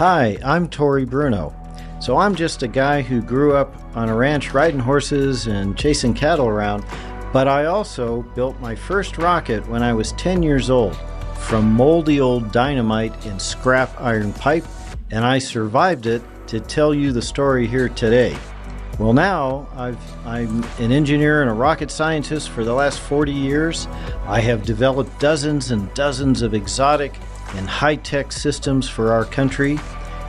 Hi, I'm Tori Bruno. So I'm just a guy who grew up on a ranch riding horses and chasing cattle around, but I also built my first rocket when I was 10 years old from moldy old dynamite and scrap iron pipe, and I survived it to tell you the story here today. Well, now I'm an engineer and a rocket scientist for the last 40 years. I have developed dozens and dozens of exotic and high-tech systems for our country,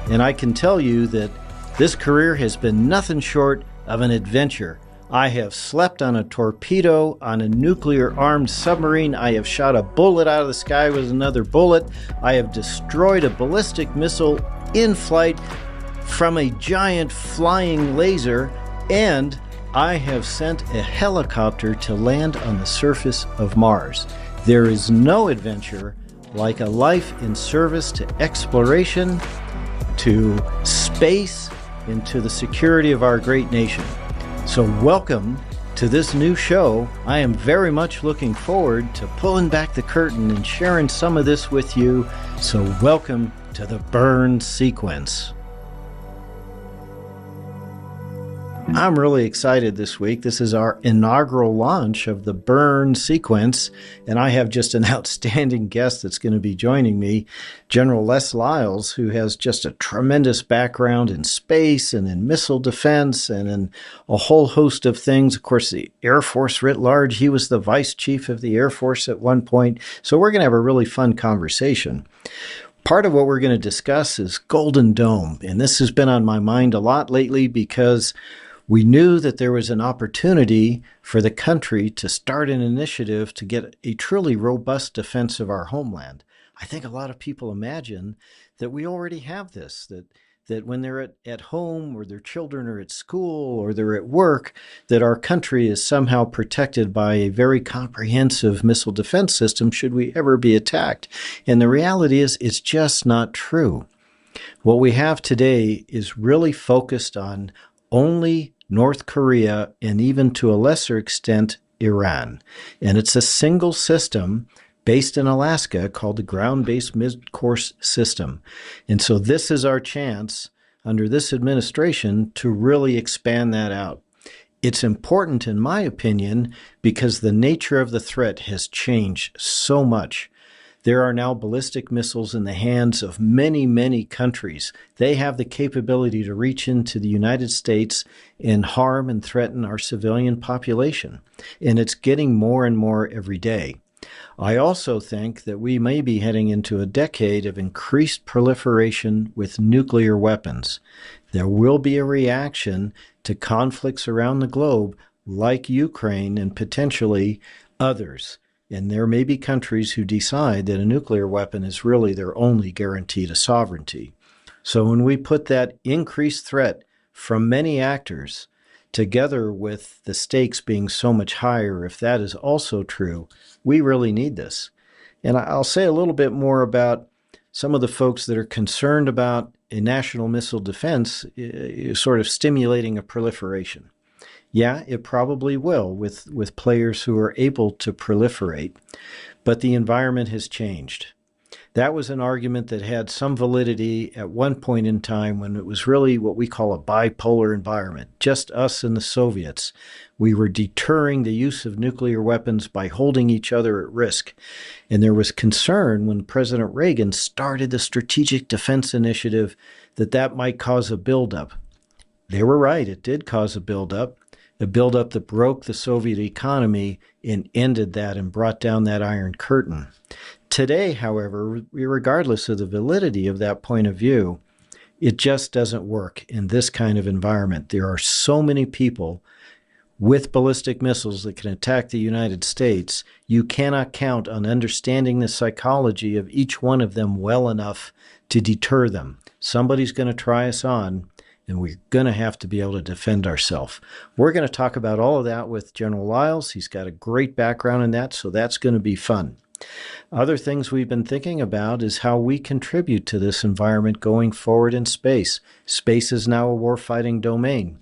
and I can tell you that this career has been nothing short of an adventure. I have slept on a torpedo, on a nuclear-armed submarine. I have shot a bullet out of the sky with another bullet. I have destroyed a ballistic missile in flight from a giant flying laser, and I have sent a helicopter to land on the surface of Mars. There is no adventure like a life in service to exploration, to space, and to the security of our great nation. So welcome to this new show. I am very much looking forward to pulling back the curtain and sharing some of this with you. So welcome to the burn sequence. I'm really excited this week. This is our inaugural launch of the burn sequence, and I have just an outstanding guest that's going to be joining me, General Les Lyles, who has just a tremendous background in space and in missile defense and in a whole host of things. Of course, the Air Force writ large. He was the vice chief of the Air Force at one point. So we're going to have a really fun conversation. Part of what we're going to discuss is Golden Dome, and this has been on my mind a lot lately because we knew that there was an opportunity for the country to start an initiative to get a truly robust defense of our homeland. I think a lot of people imagine that we already have this, that when they're at home or their children are at school or they're at work, that our country is somehow protected by a very comprehensive missile defense system should we ever be attacked. And the reality is it's just not true. What we have today is really focused on only North Korea and even to a lesser extent Iran. And it's a single system based in Alaska called the Ground-Based Mid-Course System. And so this is our chance under this administration to really expand that out. It's important, in my opinion, because the nature of the threat has changed so much. There are now ballistic missiles in the hands of many, many countries. They have the capability to reach into the United States and harm and threaten our civilian population. And it's getting more and more every day. I also think that we may be heading into a decade of increased proliferation with nuclear weapons. There will be a reaction to conflicts around the globe like Ukraine and potentially others. And there may be countries who decide that a nuclear weapon is really their only guarantee to sovereignty. So when we put that increased threat from many actors together with the stakes being so much higher, if that is also true, we really need this. And I'll say a little bit more about some of the folks that are concerned about a national missile defense sort of stimulating a proliferation. Yeah, it probably will with players who are able to proliferate, but the environment has changed. That was an argument that had some validity at one point in time when it was really what we call a bipolar environment, just us and the Soviets. We were deterring the use of nuclear weapons by holding each other at risk. And there was concern when President Reagan started the Strategic Defense Initiative that might cause a buildup. They were right, it did cause a buildup that broke the Soviet economy and ended that and brought down that Iron Curtain. Today, however, regardless of the validity of that point of view, it just doesn't work in this kind of environment. There are so many people with ballistic missiles that can attack the United States. You cannot count on understanding the psychology of each one of them well enough to deter them. Somebody's going to try us on, and we're going to have to be able to defend ourselves. We're going to talk about all of that with General Lyles. He's got a great background in that, so that's going to be fun. Other things we've been thinking about is how we contribute to this environment going forward in space. Space is now a warfighting domain.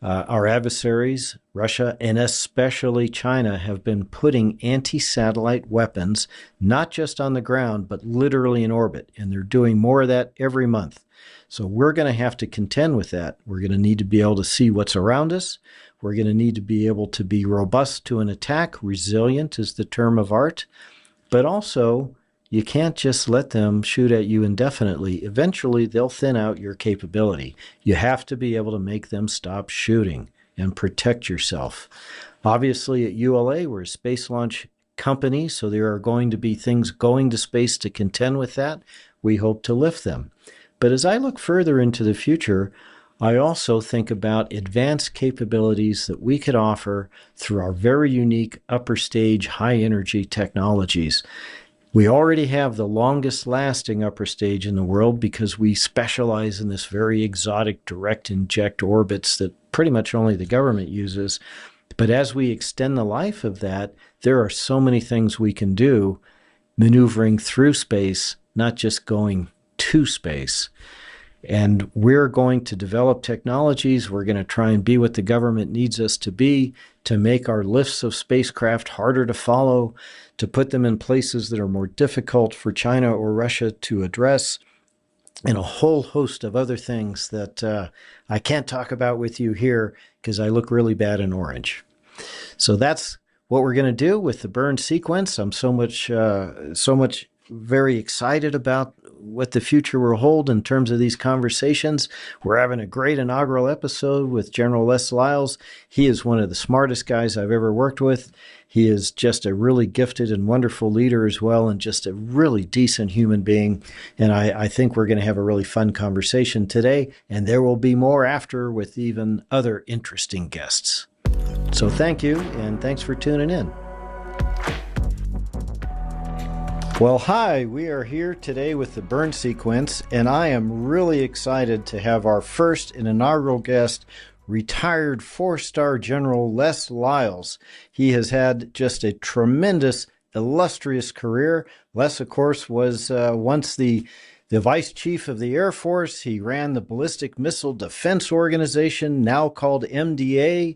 Our adversaries, Russia and especially China, have been putting anti-satellite weapons not just on the ground, but literally in orbit. And they're doing more of that every month. So we're going to have to contend with that. We're going to need to be able to see what's around us. We're going to need to be able to be robust to an attack. Resilient is the term of art. But also, you can't just let them shoot at you indefinitely. Eventually, they'll thin out your capability. You have to be able to make them stop shooting and protect yourself. Obviously, at ULA, we're a space launch company, so there are going to be things going to space to contend with that. We hope to lift them. But as I look further into the future, I also think about advanced capabilities that we could offer through our very unique upper stage high energy technologies. We already have the longest lasting upper stage in the world because we specialize in this very exotic direct inject orbits that pretty much only the government uses. But as we extend the life of that, there are so many things we can do maneuvering through space, not just going to space. And we're going to develop technologies. We're going to try and be what the government needs us to be to make our lifts of spacecraft harder to follow, to put them in places that are more difficult for China or Russia to address, and a whole host of other things that I can't talk about with you here because I look really bad in orange. So that's what we're going to do with the burn sequence. I'm so much very excited about what the future will hold in terms of these conversations. We're having a great inaugural episode with General Les Lyles. He is one of the smartest guys I've ever worked with. He is just a really gifted and wonderful leader as well, and just a really decent human being. And I think we're going to have a really fun conversation today, and there will be more after with even other interesting guests. So thank you, and thanks for tuning in. Well, hi, we are here today with the burn sequence, and I am really excited to have our first and inaugural guest, retired four-star General Les Lyles. He has had just a tremendous, illustrious career. Les, of course, was once the Vice Chief of the Air Force. He ran the Ballistic Missile Defense Organization, now called MDA.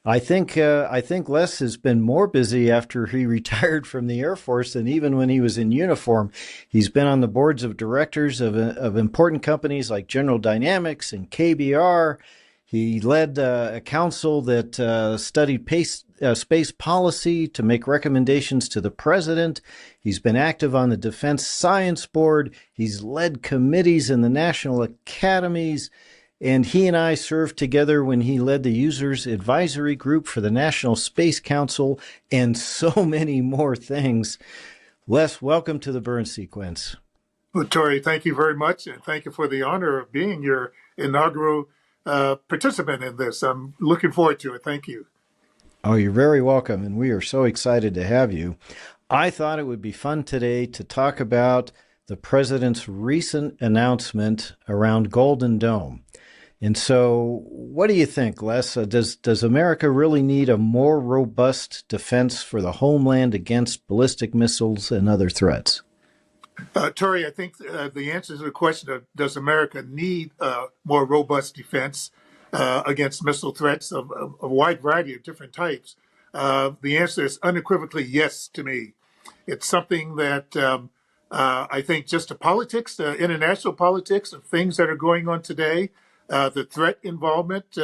I think Les has been more busy after he retired from the Air Force than even when he was in uniform. He's been on the boards of directors of important companies like General Dynamics and KBR. He led a council that studied space policy to make recommendations to the president. He's been active on the Defense Science Board. He's led committees in the national academies. And he and I served together when he led the Users Advisory Group for the National Space Council, and so many more things. Les, welcome to the burn sequence. Well, Tori, thank you very much, and thank you for the honor of being your inaugural participant in this. I'm looking forward to it. Thank you. Oh, you're very welcome, and we are so excited to have you. I thought it would be fun today to talk about the president's recent announcement around Golden Dome. And so what do you think, Les? Does America really need a more robust defense for the homeland against ballistic missiles and other threats? Tori, I think the answer to the question of does America need a more robust defense against missile threats of a wide variety of different types, the answer is unequivocally yes to me. It's something that I think just the politics, the international politics of things that are going on today, the threat involvement,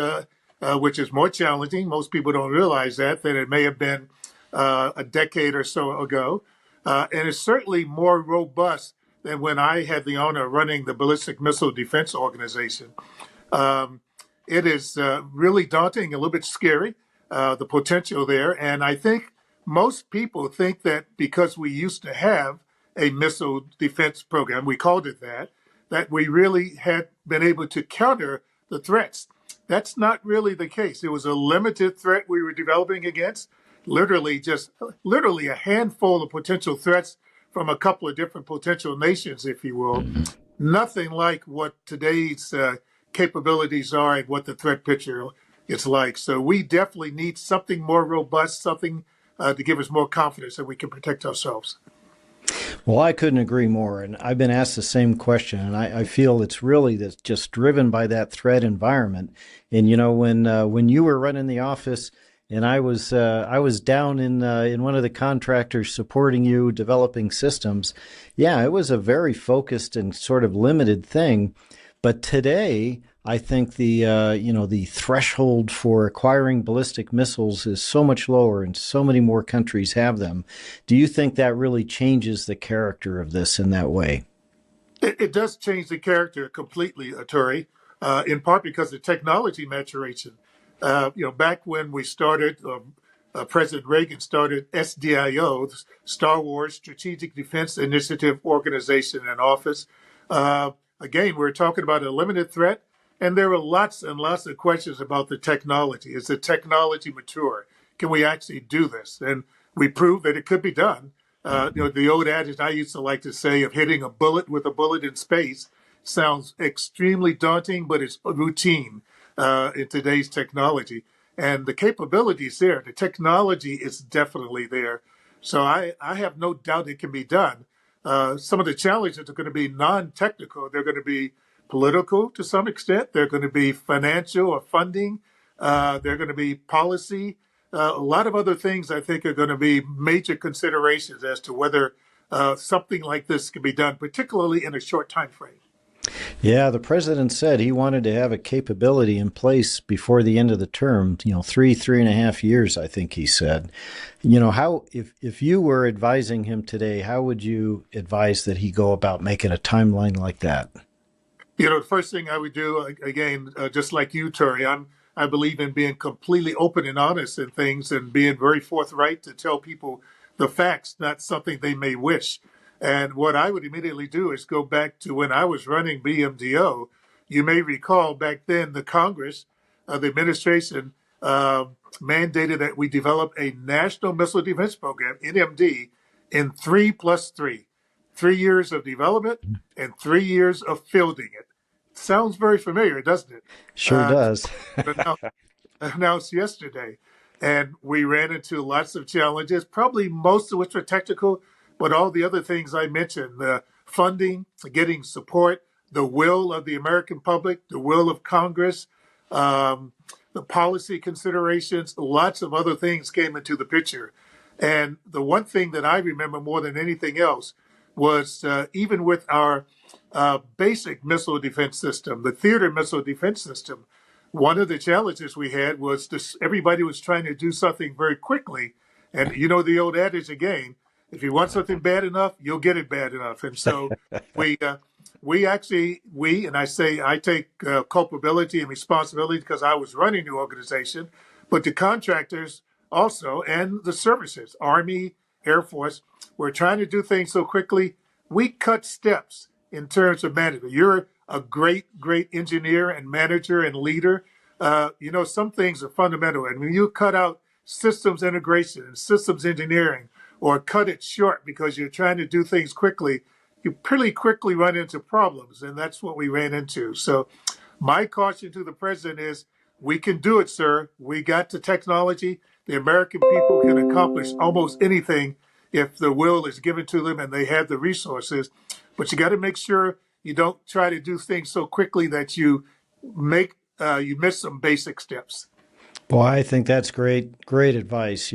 which is more challenging. Most people don't realize that than it may have been a decade or so ago. And it's certainly more robust than when I had the honor of running the Ballistic Missile Defense Organization. It is really daunting, a little bit scary, the potential there. And I think most people think that because we used to have a missile defense program, we called it that we really had been able to counter the threats. That's not really the case. It was a limited threat we were developing against, literally a handful of potential threats from a couple of different potential nations, if you will. Nothing like what today's capabilities are and what the threat picture is like. So we definitely need something more robust, something to give us more confidence that we can protect ourselves. Well, I couldn't agree more. And I've been asked the same question, and I feel it's really that's just driven by that threat environment. And when you were running the office, and I was down in one of the contractors supporting you developing systems. Yeah, it was a very focused and sort of limited thing. But today, I think the threshold for acquiring ballistic missiles is so much lower, and so many more countries have them. Do you think that really changes the character of this in that way? It does change the character completely, Aturi, in part because of technology maturation. Back when we started, President Reagan started SDIO, the Star Wars Strategic Defense Initiative Organization and Office. Uh, Again, we're talking about a limited threat, and there were lots and lots of questions about the technology. Is the technology mature? Can we actually do this? And we proved that it could be done. The old adage I used to like to say of hitting a bullet with a bullet in space sounds extremely daunting, but it's routine in today's technology. And the capabilities there, the technology is definitely there. So I have no doubt it can be done. Some of the challenges are going to be non-technical. They're going to be political to some extent. They're going to be financial or funding. They're going to be policy. A lot of other things I think are going to be major considerations as to whether something like this can be done, particularly in a short time frame. Yeah, the president said he wanted to have a capability in place before the end of the term, 3.5 years, I think he said. How, if you were advising him today, how would you advise that he go about making a timeline like that? The first thing I would do, again, just like you, Terry, I believe in being completely open and honest in things and being very forthright to tell people the facts, not something they may wish. And what I would immediately do is go back to when I was running BMDO. You may recall back then the Congress, the administration mandated that we develop a National Missile Defense Program, NMD, in 3+3, 3 years of development and 3 years of fielding it. Sounds very familiar, doesn't it? Sure does. Announced yesterday. And we ran into lots of challenges, probably most of which were technical, but all the other things I mentioned, the funding, getting support, the will of the American public, the will of Congress, the policy considerations, lots of other things came into the picture. And the one thing that I remember more than anything else was even with our basic missile defense system, the theater missile defense system, one of the challenges we had was this, everybody was trying to do something very quickly. And you know the old adage again, if you want something bad enough, you'll get it bad enough. And so and I say I take culpability and responsibility because I was running the organization, but the contractors also and the services, Army, Air Force, were trying to do things so quickly. We cut steps in terms of management. You're a great, great engineer and manager and leader. Some things are fundamental. And when you cut out systems integration and systems engineering or cut it short because you're trying to do things quickly, you pretty quickly run into problems. And that's what we ran into. So my caution to the president is we can do it, sir. We got the technology. The American people can accomplish almost anything if the will is given to them and they have the resources. But you got to make sure you don't try to do things so quickly that you miss some basic steps. Well, I think that's great advice.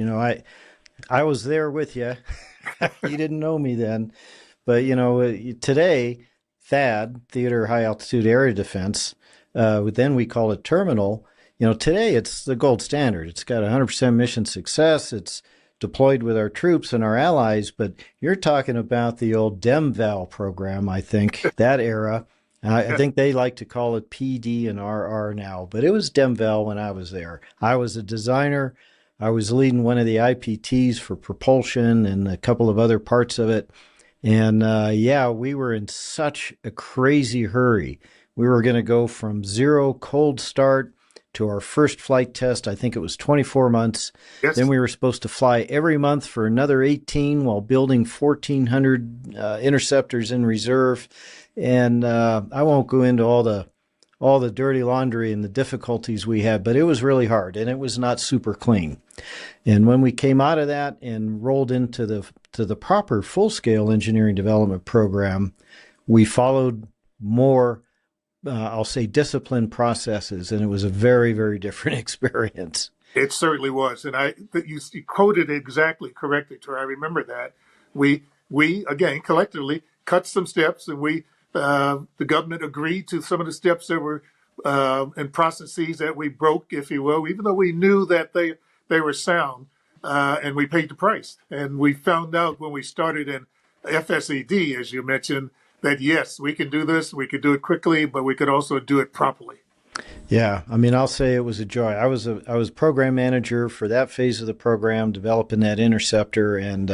I was there with you. You didn't know me then, but today, THAAD, Theater High Altitude Area Defense, then we call it terminal. Today it's the gold standard. It's got 100% mission success. It's deployed with our troops and our allies, but you're talking about the old DEMVAL program, I think, that era. I think they like to call it PD and RR now, but it was DEMVAL when I was there. I was a designer. I was leading one of the IPTs for propulsion and a couple of other parts of it. And we were in such a crazy hurry. We were going to go from zero cold start to our first flight test. I think it was 24 months. Yes. Then we were supposed to fly every month for another 18 while building 1,400 interceptors in reserve. And I won't go into all all the dirty laundry and the difficulties we had, but it was really hard and it was not super clean. And when we came out of that and rolled into the proper full-scale engineering development program, we followed more, I'll say, disciplined processes, and it was a very, very different experience. It certainly was, and you quoted it exactly correctly, Troy. I remember that we again collectively cut some steps, and the government agreed to some of the steps that were and processes that we broke, if you will, even though we knew that they were sound, and we paid the price. And we found out when we started in FSED, as you mentioned, that yes, we can do this, we could do it quickly, but we could also do it properly. Yeah, I mean, I'll say it was a joy. I was program manager for that phase of the program, developing that interceptor, and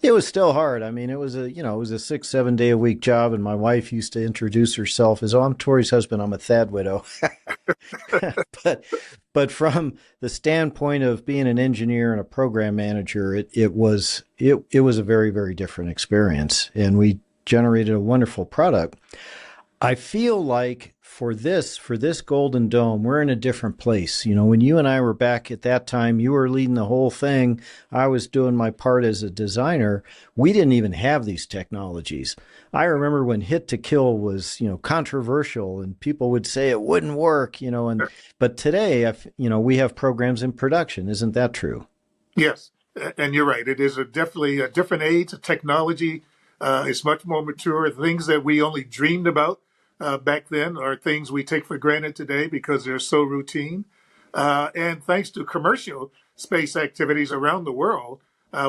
it was still hard. I mean, it was a 6-7 day a week job, and my wife used to introduce herself as, "Oh, I'm Tori's husband. I'm a Thad widow." but from the standpoint of being an engineer and a program manager, it was a very, very different experience, and we generated a wonderful product. I feel like for this Golden Dome, we're in a different place. You know, when you and I were back at that time, you were leading the whole thing. I was doing my part as a designer. We didn't even have these technologies. I remember when hit to kill was, controversial and people would say it wouldn't work, but today, we have programs in production. Isn't that true? Yes, and you're right. It is definitely a different age. The technology is much more mature. Things that we only dreamed about back then are things we take for granted today because they're so routine. And thanks to commercial space activities around the world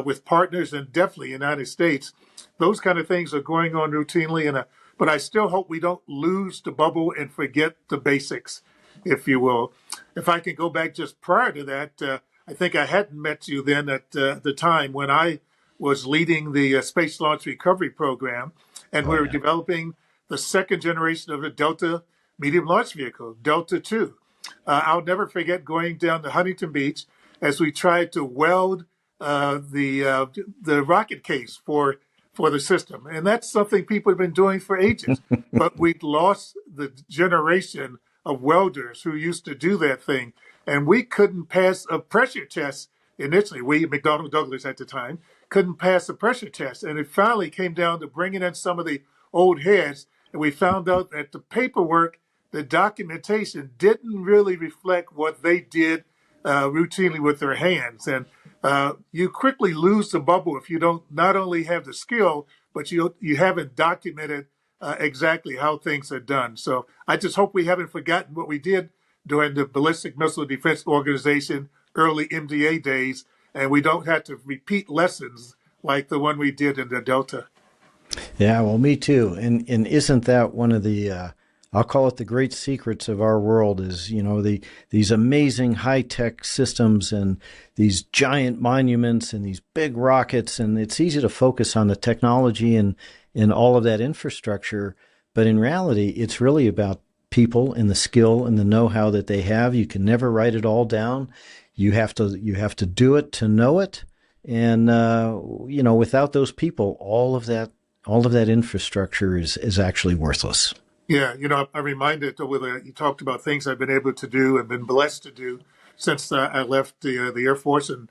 with partners and definitely United States, those kind of things are going on routinely. But I still hope we don't lose the bubble and forget the basics, if you will. If I can go back just prior to that, I think I hadn't met you then at the time when I was leading the Space Launch Recovery Program, and we were developing the second generation of the Delta medium launch vehicle, Delta II. I'll never forget going down to Huntington Beach as we tried to weld the rocket case for the system. And that's something people have been doing for ages. But we'd lost the generation of welders who used to do that thing. And we couldn't pass a pressure test initially. We, McDonnell Douglas at the time, couldn't pass a pressure test. And it finally came down to bringing in some of the old heads. And we found out that the paperwork, the documentation didn't really reflect what they did routinely with their hands. And you quickly lose the bubble if you don't not only have the skill, but you haven't documented exactly how things are done. So I just hope we haven't forgotten what we did during the Ballistic Missile Defense Organization early MDA days, and we don't have to repeat lessons like the one we did in the Delta. Yeah, well, me too. And isn't that one of the I'll call it the great secrets of our world is, these amazing high-tech systems and these giant monuments and these big rockets. And it's easy to focus on the technology and all of that infrastructure. But in reality, it's really about people and the skill and the know-how that they have. You can never write it all down. You have to do it to know it. And, without those people, all of that infrastructure is actually worthless. Yeah, I'm reminded you talked about things I've been able to do and been blessed to do since I left the Air Force and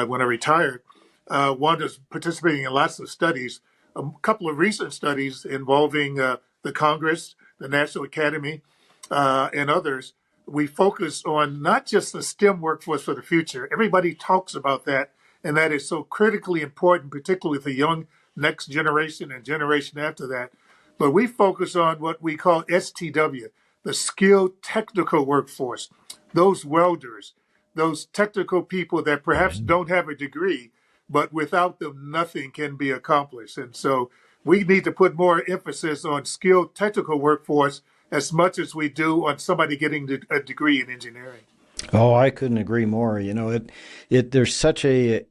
when I retired. One is participating in lots of studies, a couple of recent studies involving the Congress, the National Academy, and others. We focus on not just the STEM workforce for the future. Everybody talks about that, and that is so critically important, particularly with the young next generation and generation after that. But we focus on what we call STW, the skilled technical workforce, those welders, those technical people that perhaps don't have a degree, but without them, nothing can be accomplished. And so we need to put more emphasis on skilled technical workforce as much as we do on somebody getting a degree in engineering. Oh, I couldn't agree more. There's such a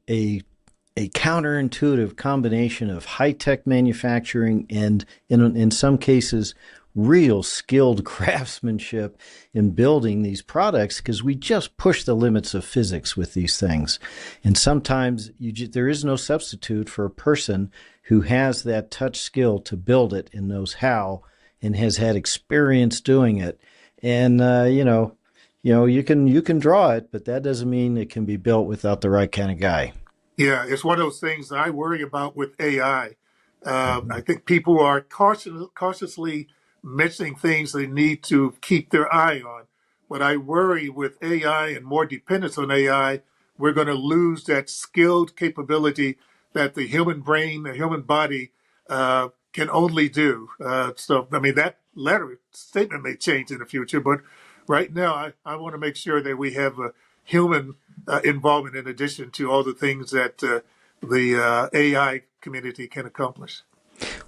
counterintuitive combination of high-tech manufacturing and, in some cases, real skilled craftsmanship in building these products, because we just push the limits of physics with these things. And sometimes there is no substitute for a person who has that touch skill to build it and knows how. and has had experience doing it. And you can draw it, but that doesn't mean it can be built without the right kind of guy. Yeah, it's one of those things that I worry about with AI. I Mhm. think people are cautiously mentioning things they need to keep their eye on. But I worry with AI and more dependence on AI, we're going to lose that skilled capability that the human brain, the human body can only do. So, I mean, that letter statement may change in the future, but right now, I want to make sure that we have a human involvement in addition to all the things that the AI community can accomplish.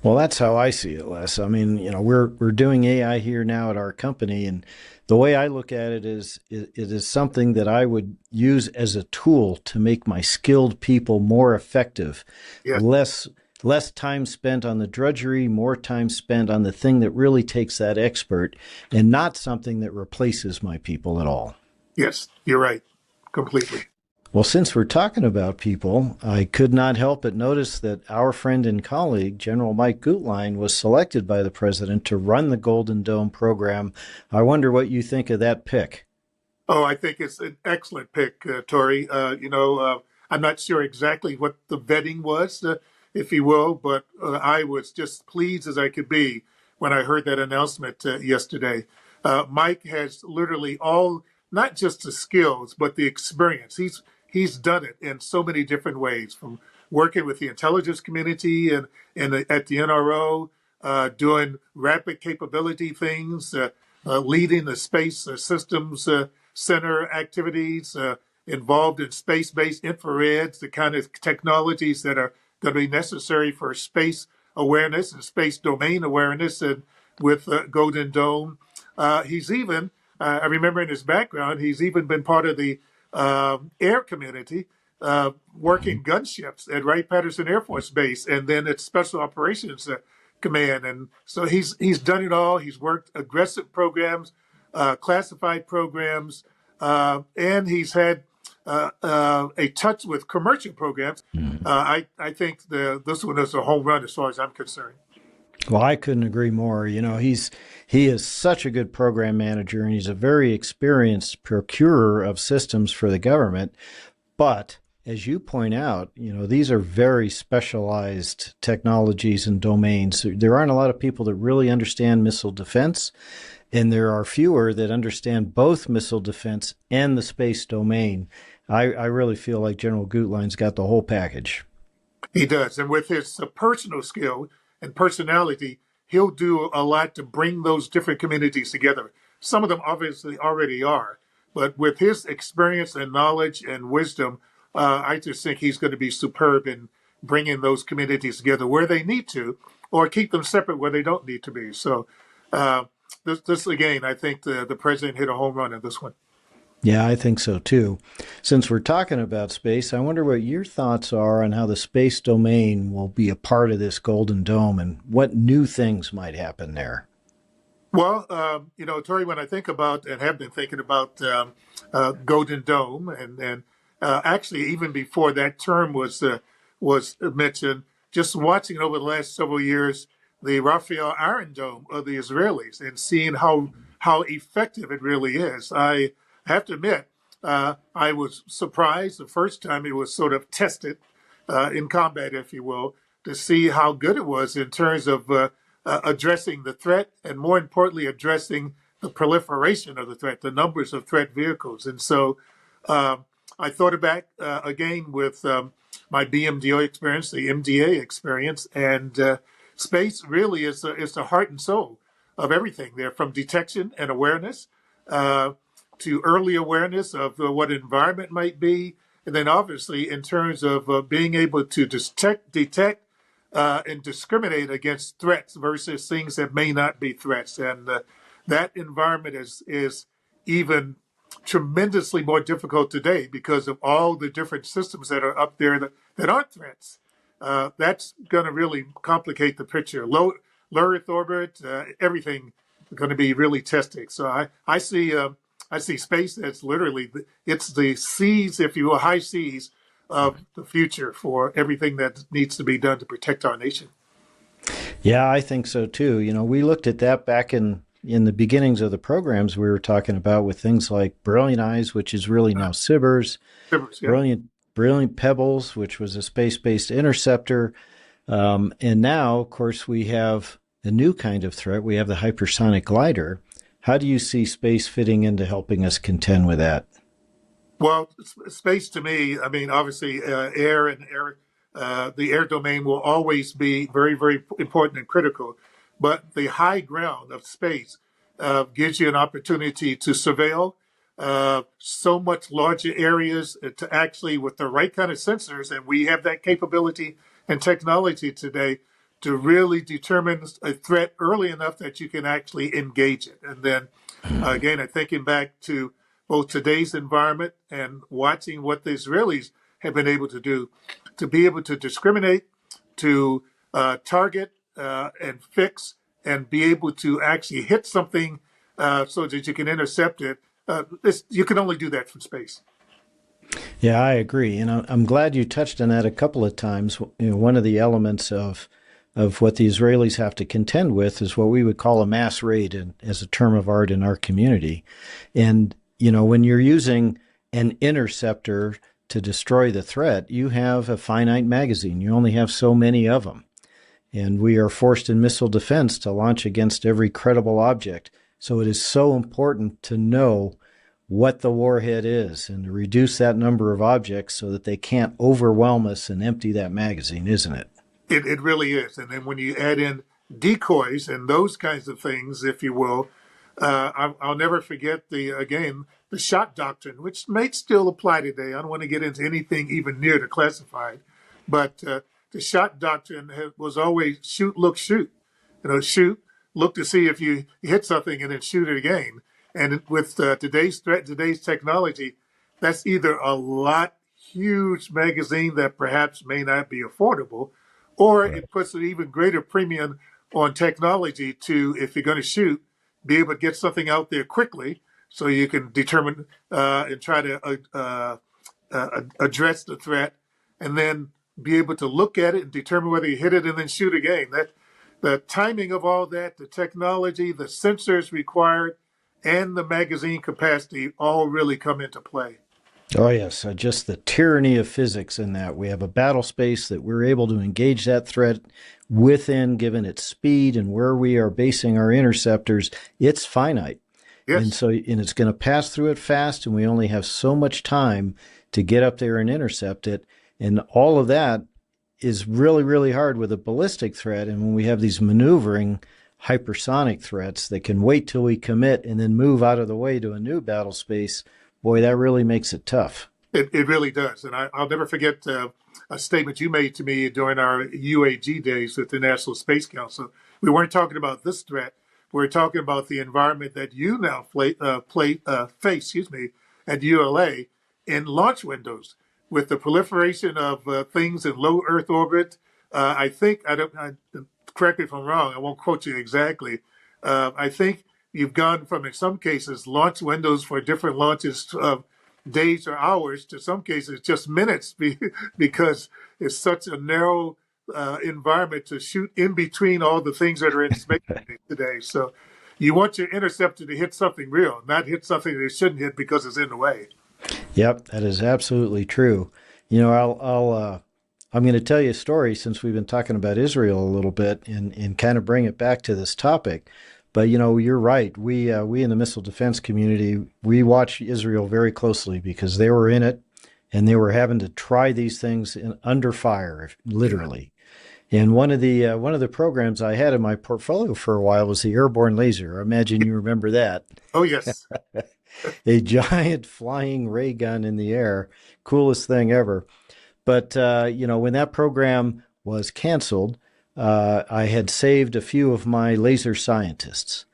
Well, that's how I see it, Les. I mean, we're doing AI here now at our company, and the way I look at it is it is something that I would use as a tool to make my skilled people more effective. Yes, Less less time spent on the drudgery, more time spent on the thing that really takes that expert, and not something that replaces my people at all. yes, you're right, completely. Well, since we're talking about people, I could not help but notice that our friend and colleague, General Mike Gutlein, was selected by the president to run the Golden Dome program. I wonder what you think of that pick. Oh, I think it's an excellent pick, Tori. I'm not sure exactly what the vetting was, if you will, but I was just pleased as I could be when I heard that announcement yesterday. Mike has literally all, not just the skills, but the experience. He's done it in so many different ways, from working with the intelligence community and at the NRO, doing rapid capability things, leading the space systems center activities, involved in space-based infrareds, the kind of technologies that are going to be necessary for space awareness and space domain awareness, and with Golden Dome. He's even, I remember in his background, he's even been part of the air community, working gunships at Wright-Patterson Air Force Base, and then at Special Operations Command. And so he's done it all. He's worked aggressive programs, classified programs, and he's had a touch with commercial programs. I think this one is a home run as far as I'm concerned. Well, I couldn't agree more. He is such a good program manager, and he's a very experienced procurer of systems for the government. But as you point out, these are very specialized technologies and domains. There aren't a lot of people that really understand missile defense, and there are fewer that understand both missile defense and the space domain. I really feel like General Gutlein's got the whole package. He does. And with his personal skill and personality, he'll do a lot to bring those different communities together. Some of them obviously already are, but with his experience and knowledge and wisdom, I just think he's going to be superb in bringing those communities together where they need to, or keep them separate where they don't need to be. So, this again, I think the president hit a home run in this one. Yeah, I think so too. Since we're talking about space, I wonder what your thoughts are on how the space domain will be a part of this Golden Dome and what new things might happen there. Well, Tori, when I think about and have been thinking about Golden Dome, and actually even before that term was mentioned, just watching over the last several years the Raphael Iron Dome of the Israelis and seeing how effective it really is, I have to admit I was surprised the first time it was sort of tested in combat, if you will, to see how good it was in terms of addressing the threat and, more importantly, addressing the proliferation of the threat, the numbers of threat vehicles. And so I thought it back again with my BMDO experience, the MDA experience, and space really is the heart and soul of everything there, from detection and awareness uh, to early awareness of what environment might be, and then obviously in terms of being able to detect and discriminate against threats versus things that may not be threats. And that environment is even tremendously more difficult today because of all the different systems that are up there that aren't threats. That's going to really complicate the picture. Low Earth orbit, everything going to be really tested. So I see space as literally it's the seas, if you will, high seas of the future for everything that needs to be done to protect our nation. Yeah, I think so too. We looked at that back in the beginnings of the programs we were talking about with things like Brilliant Eyes, which is really Uh, now Sivers, yeah. Brilliant Pebbles, which was a space-based interceptor, and now, of course, we have a new kind of threat. We have the hypersonic glider. How do you see space fitting into helping us contend with that? Well, space to me, I mean, obviously, the air domain will always be very, very important and critical. But the high ground of space gives you an opportunity to surveil so much larger areas to actually, with the right kind of sensors, and we have that capability and technology today to really determine a threat early enough that you can actually engage it. And then again, I'm thinking back to both today's environment and watching what the Israelis have been able to do to be able to discriminate, to target and fix, and be able to actually hit something so that you can intercept it. You can only do that from space. Yeah, I agree, and I'm glad you touched on that a couple of times. One of the elements of what the Israelis have to contend with is what we would call a mass raid, as a term of art in our community. And when you're using an interceptor to destroy the threat, you have a finite magazine. You only have so many of them, and we are forced in missile defense to launch against every credible object. So it is so important to know what the warhead is and to reduce that number of objects so that they can't overwhelm us and empty that magazine, isn't it? It really is. And then when you add in decoys and those kinds of things, if you will, I'll never forget the shot doctrine, which may still apply today. I don't want to get into anything even near the classified, but the shot doctrine was always shoot, look, shoot. Shoot, look to see if you hit something, and then shoot it again. And with today's threat, today's technology, that's either a huge magazine that perhaps may not be affordable, or Right. it puts an even greater premium on technology to, if you're going to shoot, be able to get something out there quickly so you can determine and try to address the threat, and then be able to look at it and determine whether you hit it and then shoot again. That the timing of all that, the technology, the sensors required, and the magazine capacity all really come into play. Oh, yes. Just the tyranny of physics in that we have a battle space that we're able to engage that threat within, given its speed and where we are basing our interceptors. It's finite. Yes, And it's going to pass through it fast, and we only have so much time to get up there and intercept it. And all of that is really, really hard with a ballistic threat. And when we have these maneuvering hypersonic threats that can wait till we commit and then move out of the way to a new battle space, boy, that really makes it tough. it really does. And I'll never forget a statement you made to me during our UAG days with the National Space Council. We weren't talking about this threat. We're talking about the environment that you now face, at ULA in launch windows with the proliferation of things in low Earth orbit. I think, correct me if I'm wrong, I won't quote you exactly. I think you've gone from, in some cases, launch windows for different launches of days or hours to some cases just minutes because it's such a narrow environment to shoot in between all the things that are in space today. So you want your interceptor to hit something real, not hit something that it shouldn't hit because it's in the way. Yep, that is absolutely true. I'm going to tell you a story since we've been talking about Israel a little bit and kind of bring it back to this topic. But you're right. We in the missile defense community, we watch Israel very closely because they were in it and they were having to try these things under fire, Yeah. literally. And one of the programs I had in my portfolio for a while was the airborne laser. I imagine you remember that. Oh, yes. A giant flying ray gun in the air, coolest thing ever. But when that program was canceled, I had saved a few of my laser scientists,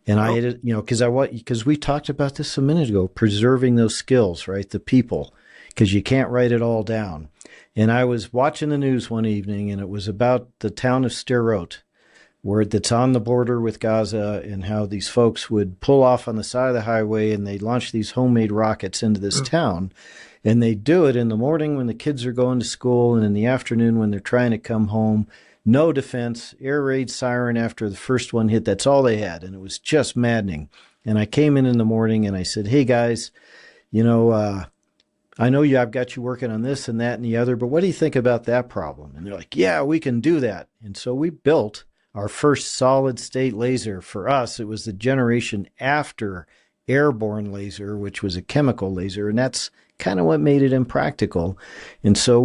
and I Oh, had, because we talked about this a minute ago, preserving those skills, right? The people, because you can't write it all down. And I was watching the news one evening, and it was about the town of Sderot, where that's on the border with Gaza, and how these folks would pull off on the side of the highway and they launch these homemade rockets into this mm, town. And they do it in the morning when the kids are going to school and in the afternoon when they're trying to come home no defense, air raid siren after the first one hit. That's all they had. And it was just maddening. And I came in the morning and I said, hey, guys, you know, I know I've got you working on this and that and the other, but what do you think about that problem? And they're like, yeah, we can do that. And so we built our first solid state laser. For us, it was the generation after airborne laser, which was a chemical laser. And that's kind of what made it impractical. And so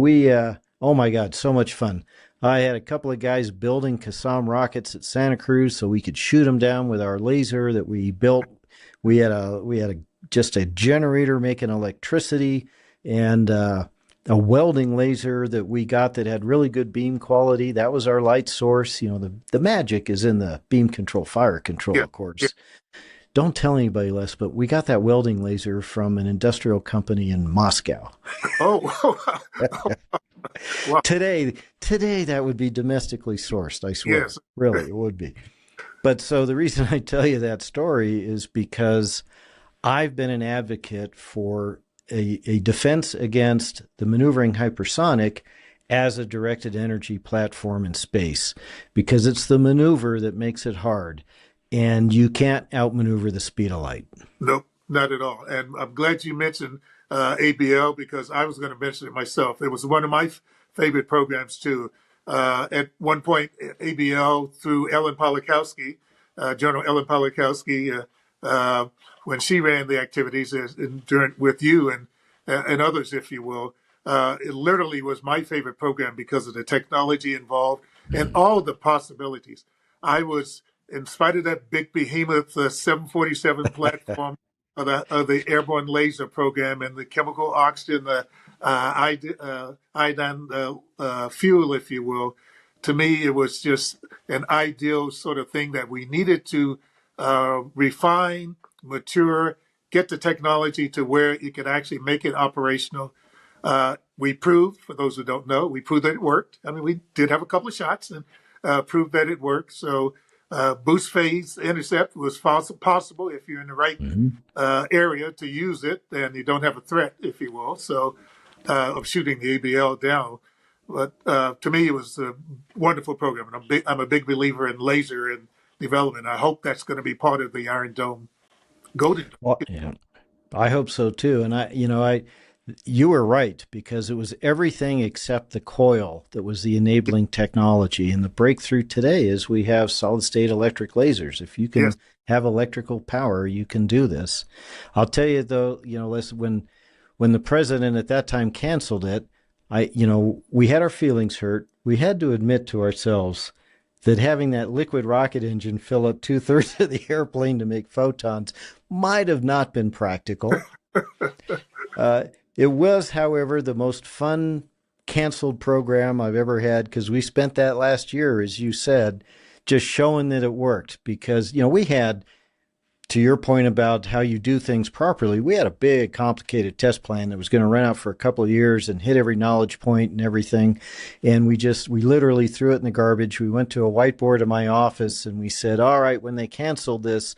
oh my God, so much fun. I had a couple of guys building Qassam rockets at Santa Cruz so we could shoot them down with our laser that we built. We had just a generator making electricity and a welding laser that we got that had really good beam quality. That was our light source. You know, the magic is in the beam control, fire control, Yeah. of course. Don't tell anybody, Les, but we got that welding laser from an industrial company in Moscow. Oh, wow. Today that would be domestically sourced, I swear. Yes. Really, it would be. But so the reason I tell you that story is because I've been an advocate for a defense against the maneuvering hypersonic as a directed energy platform in space, because it's the maneuver that makes it hard. And you can't outmaneuver the speed of light. Nope, not at all. And I'm glad you mentioned ABL because I was going to mention it myself. It was one of my favorite programs too. At one point, ABL through Ellen Polakowski, General Ellen Polakowski, when she ran the activities with you and others, if you will, it literally was my favorite program because of the technology involved and all the possibilities. I was, in spite of that big behemoth 747 platform of the airborne laser program and the chemical oxygen, the iodine fuel, if you will, to me, it was just an ideal sort of thing that we needed to refine, mature, get the technology to where you could actually make it operational. We proved, for those who don't know, we proved that it worked. I mean, we did have a couple of shots and proved that it worked. So boost phase intercept was possible if you're in the right area to use it and you don't have a threat, if you will, so of shooting the ABL down. But to me, it was a wonderful program. And I'm a big believer in laser and development. I hope that's going to be part of the Iron Dome, Golden Dome. Well, yeah, I hope so too. And you were right, because it was everything except the coil that was the enabling technology. And the breakthrough today is we have solid state electric lasers. If you can Yes. have electrical power, you can do this. I'll tell you though, listen, when the president at that time canceled it, we had our feelings hurt. We had to admit to ourselves that having that liquid rocket engine fill up 2/3 of the airplane to make photons might have not been practical. It was, however, the most fun canceled program I've ever had, because we spent that last year, as you said, just showing that it worked. Because, we had, to your point about how you do things properly, we had a big, complicated test plan that was going to run out for a couple of years and hit every knowledge point and everything. And we literally threw it in the garbage. We went to a whiteboard in my office and we said, all right, when they canceled this,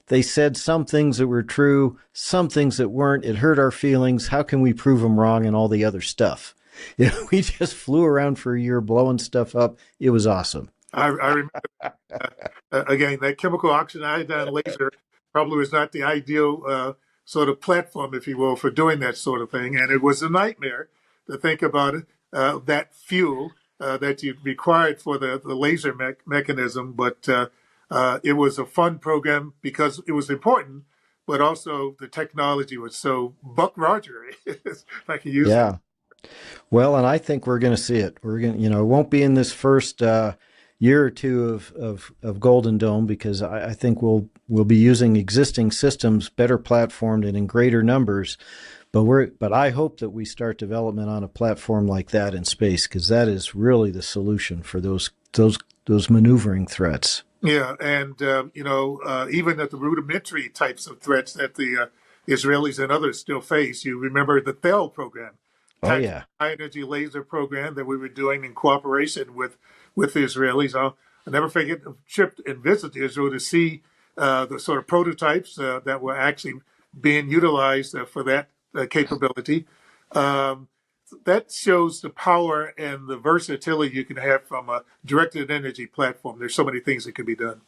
they said some things that were true, some things that weren't. It hurt our feelings. How can we prove them wrong, and all the other stuff? We just flew around for a year blowing stuff up. It was awesome. I remember, again, that chemical oxygen iodine laser probably was not the ideal sort of platform, if you will, for doing that sort of thing. And it was a nightmare to think about it, that fuel that you required for the laser mechanism. But it was a fun program because it was important, but also the technology was so Buck Roger, if I can use it. Yeah. Well, and I think we're going to see it. We're going to, it won't be in this first year or two of Golden Dome, because I think we'll be using existing systems better platformed and in greater numbers. But I hope that we start development on a platform like that in space, because that is really the solution for those maneuvering threats. Yeah, and even at the rudimentary types of threats that the Israelis and others still face, you remember the THEL program, Oh tactical yeah. high energy laser program that we were doing in cooperation with the Israelis. I'll never forget a trip and visit Israel to see the sort of prototypes that were actually being utilized for that capability. that shows the power and the versatility you can have from a directed energy platform. There's so many things that can be done.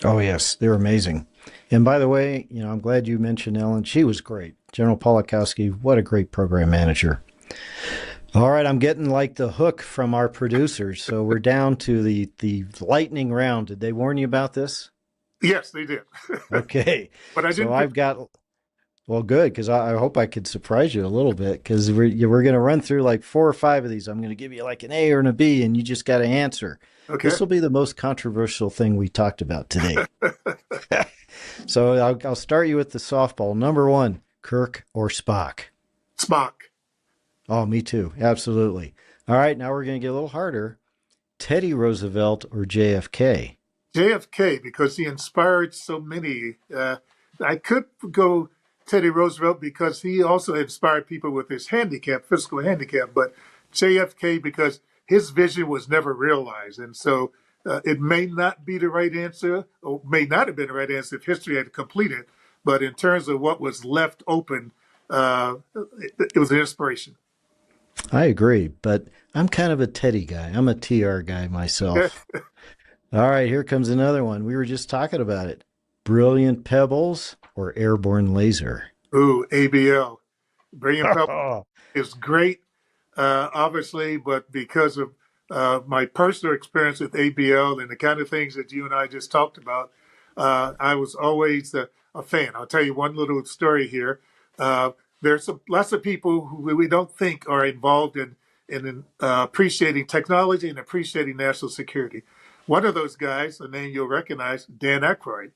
Oh, yes, they're amazing. And by the way, I'm glad you mentioned Ellen. She was great. General Polakowski, what a great program manager. All right, I'm getting like the hook from our producers. So we're down to the lightning round. Did they warn you about this? Yes, they did. Okay. But I So didn't pick. I've got, well, good, because I hope I could surprise you a little bit, because we're going to run through like four or five of these. I'm going to give you like an A or an a B, and you just got to answer. Okay. This will be the most controversial thing we talked about today. So I'll start you with the softball. Number one, Kirk or Spock? Spock. Oh, me too. Absolutely. All right, now we're going to get a little harder. Teddy Roosevelt or JFK? JFK, because he inspired so many. I could go Teddy Roosevelt because he also inspired people with his handicap, physical handicap, but JFK because his vision was never realized. And so it may not be the right answer, or may not have been the right answer if history had completed. But in terms of what was left open, it was an inspiration. I agree, but I'm kind of a Teddy guy. I'm a TR guy myself. All right, here comes another one. We were just talking about it. Brilliant Pebbles or Airborne Laser? Ooh, ABL. Brilliant Pebble is great, obviously, but because of my personal experience with ABL and the kind of things that you and I just talked about, I was always a fan. I'll tell you one little story here. There's lots of people who we don't think are involved in appreciating technology and appreciating national security. One of those guys, the name you'll recognize, Dan Aykroyd.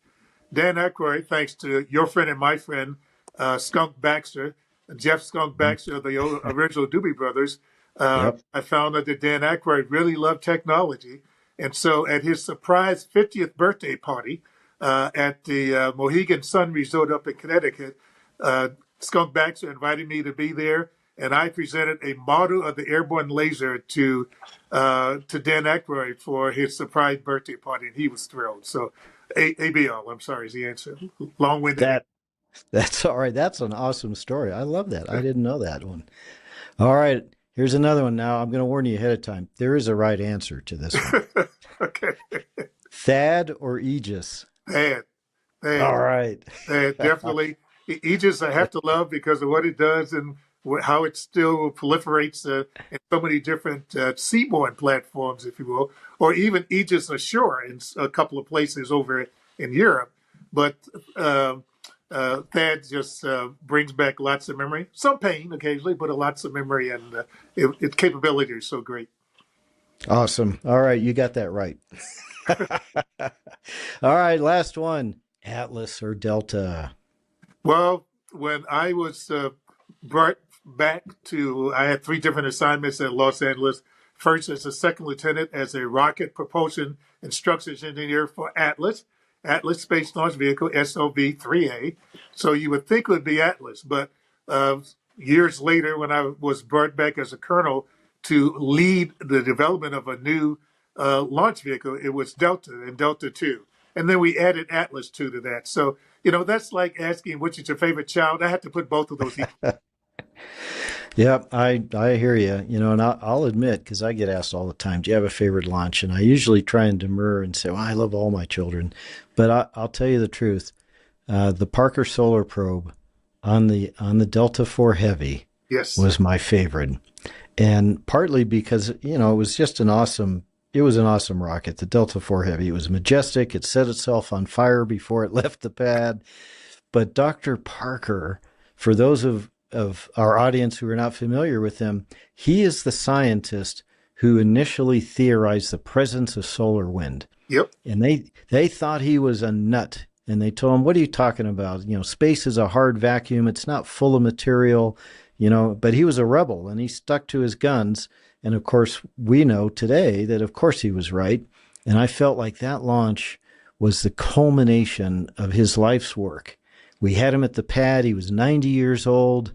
Dan Aykroyd, thanks to your friend and my friend, Skunk Baxter, Jeff Skunk Baxter of the original Doobie Brothers, Yep. I found out that Dan Aykroyd really loved technology. And so at his surprise 50th birthday party at the Mohegan Sun Resort up in Connecticut, Skunk Baxter invited me to be there. And I presented a model of the airborne laser to Dan Aykroyd for his surprise birthday party, and he was thrilled. So ABL, I'm sorry, is the answer. Long-winded. That that's all right. That's an awesome story. I love that. I didn't know that one. All right, here's another one. Now I'm going to warn you ahead of time. There is a right answer to this one. Okay. Thad or Aegis? Bad. Bad. All right. Definitely. Aegis I have to love because of what it does and how it still proliferates in so many different seaborne platforms, if you will, or even Aegis ashore in a couple of places over in Europe. But THAAD just brings back lots of memory, some pain occasionally, but lots of memory, and its capability is so great. Awesome. All right, you got that right. All right, last one. Atlas or Delta? Well, when I was brought back to, I had three different assignments at Los Angeles. First, as a second lieutenant, as a rocket propulsion instructions engineer for Atlas, Atlas Space Launch Vehicle, SOV 3A. So you would think it would be Atlas, but years later, when I was brought back as a colonel to lead the development of a new launch vehicle, it was Delta and Delta 2. And then we added Atlas 2 to that. So, that's like asking which is your favorite child. I had to put both of those equal. Yeah, I hear you. And I'll admit, because I get asked all the time, do you have a favorite launch? And I usually try and demur and say, well, I love all my children. But I'll tell you the truth. The Parker Solar Probe on the Delta IV Heavy Yes. was my favorite. And partly because, it was an awesome rocket, the Delta IV Heavy. It was majestic. It set itself on fire before it left the pad. But Dr. Parker, for those of our audience who are not familiar with him, he is the scientist who initially theorized the presence of solar wind. Yep. And they thought he was a nut. And they told him, what are you talking about? Space is a hard vacuum. It's not full of material, but he was a rebel and he stuck to his guns. And of course, we know today that of course he was right. And I felt like that launch was the culmination of his life's work. We had him at the pad. He was 90 years old.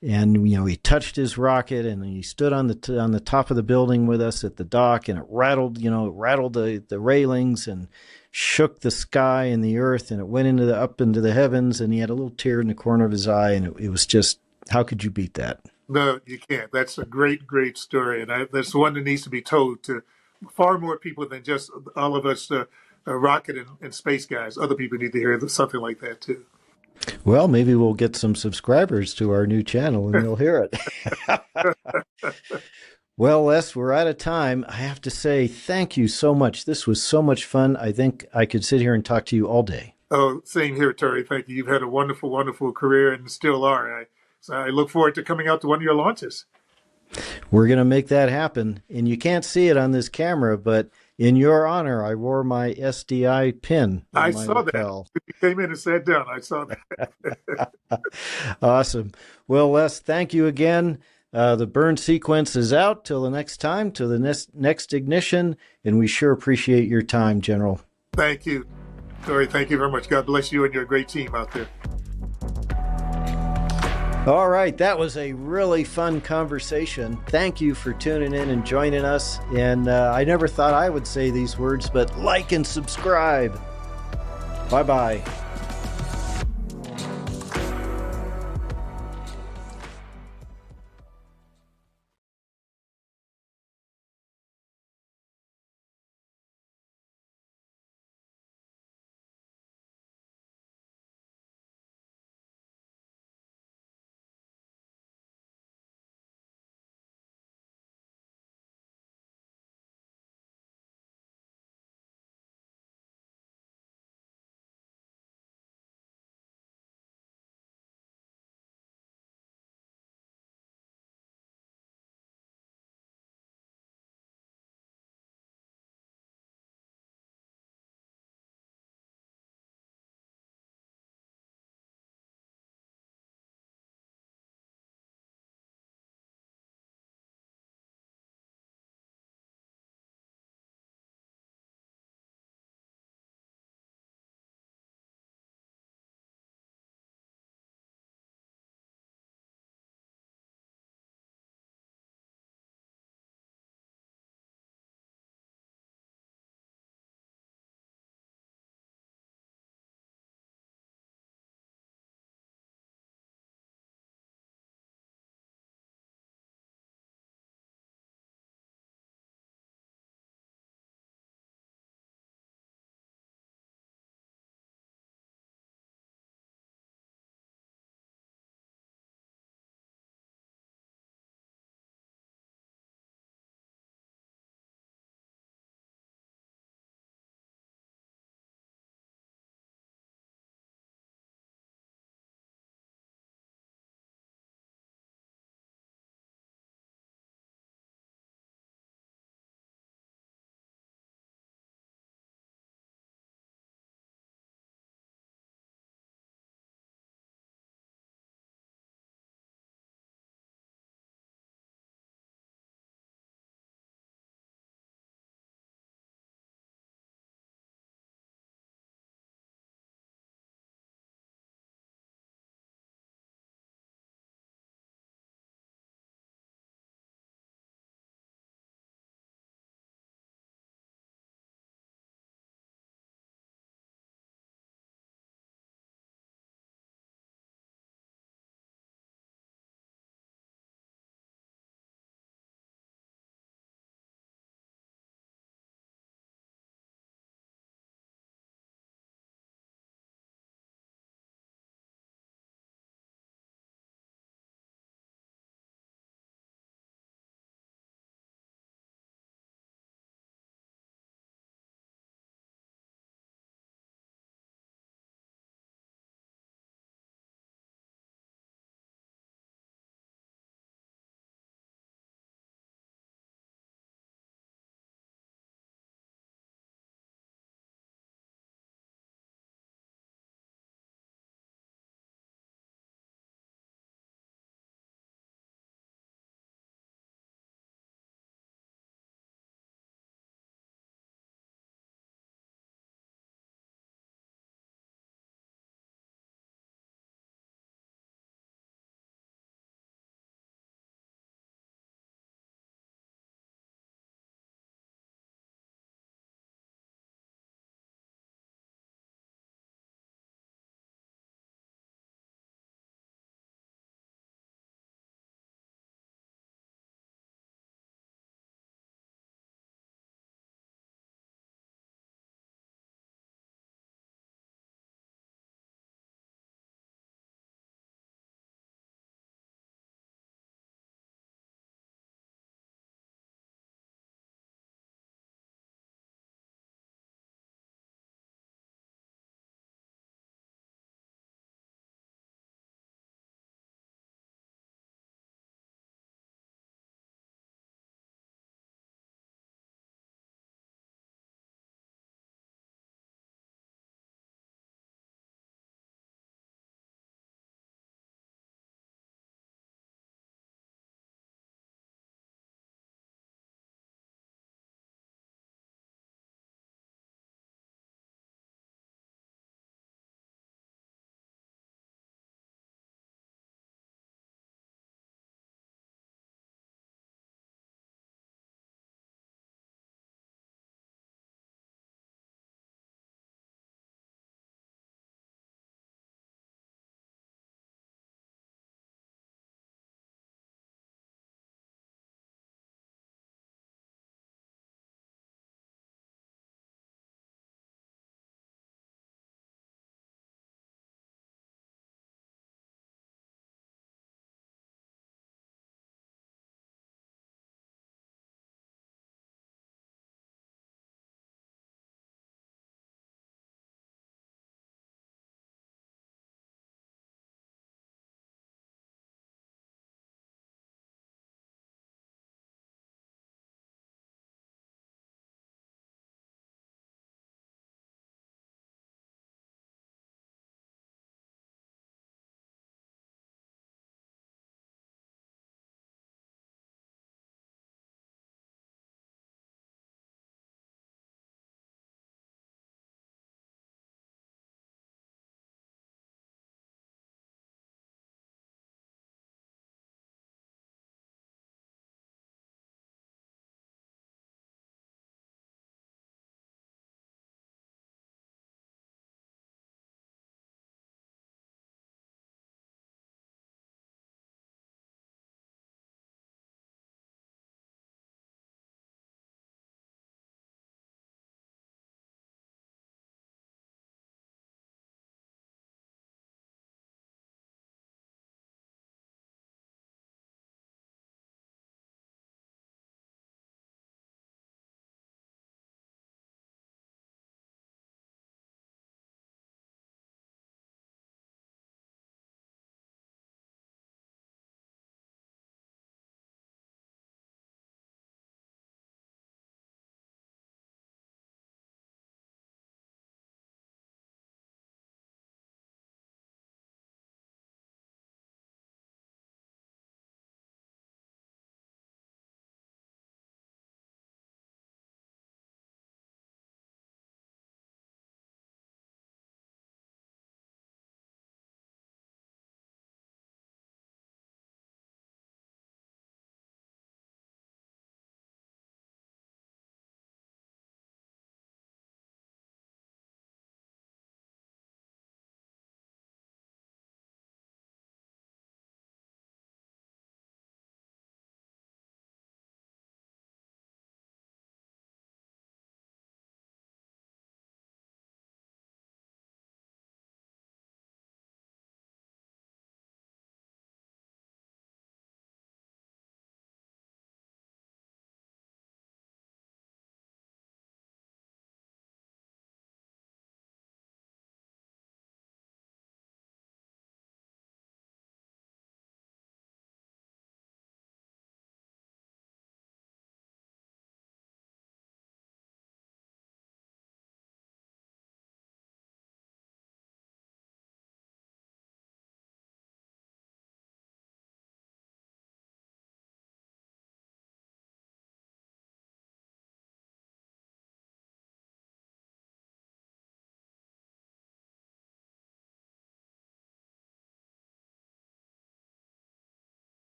And, he touched his rocket and he stood on the top of the building with us at the dock, and it rattled the railings and shook the sky and the earth, and it went up into the heavens, and he had a little tear in the corner of his eye. And it was just, how could you beat that? No, you can't. That's a great, great story, and that's one that needs to be told to far more people than just all of us rocket and space guys. Other people need to hear something like that too. Well, maybe we'll get some subscribers to our new channel and they'll hear it. Well, Les, we're out of time. I have to say thank you so much. This was so much fun. I think I could sit here and talk to you all day. Oh, same here, Terry. Thank you. You've had a wonderful, wonderful career and still are. So I look forward to coming out to one of your launches. We're going to make that happen. And you can't see it on this camera, but in your honor, I wore my SDI pin in I my saw that. lapel. You came in and sat down. I saw that. Awesome. Well, Les, thank you again. The burn sequence is out till the next time, till the next ignition, and we sure appreciate your time, General. Thank you, Terry. Thank you very much. God bless you and your great team out there. All right, that was a really fun conversation. Thank you for tuning in and joining us. And I never thought I would say these words, but like and subscribe. Bye-bye.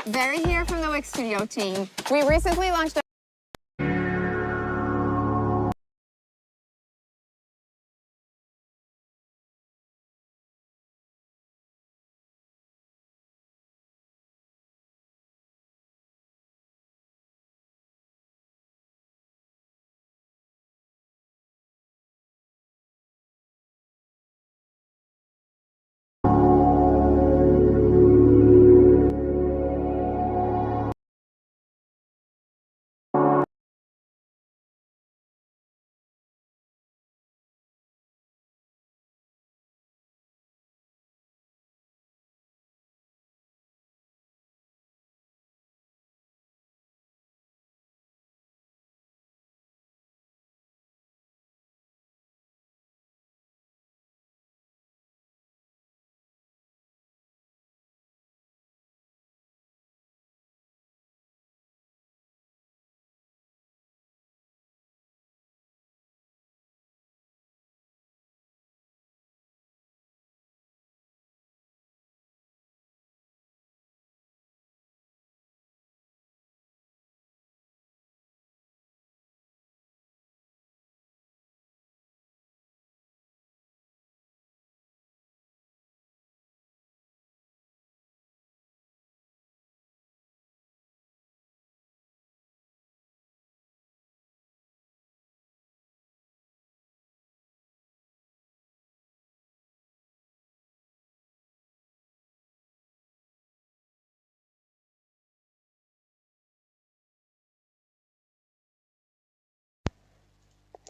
Very here from the Wix Studio team. We recently launched a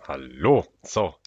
Hallo. So,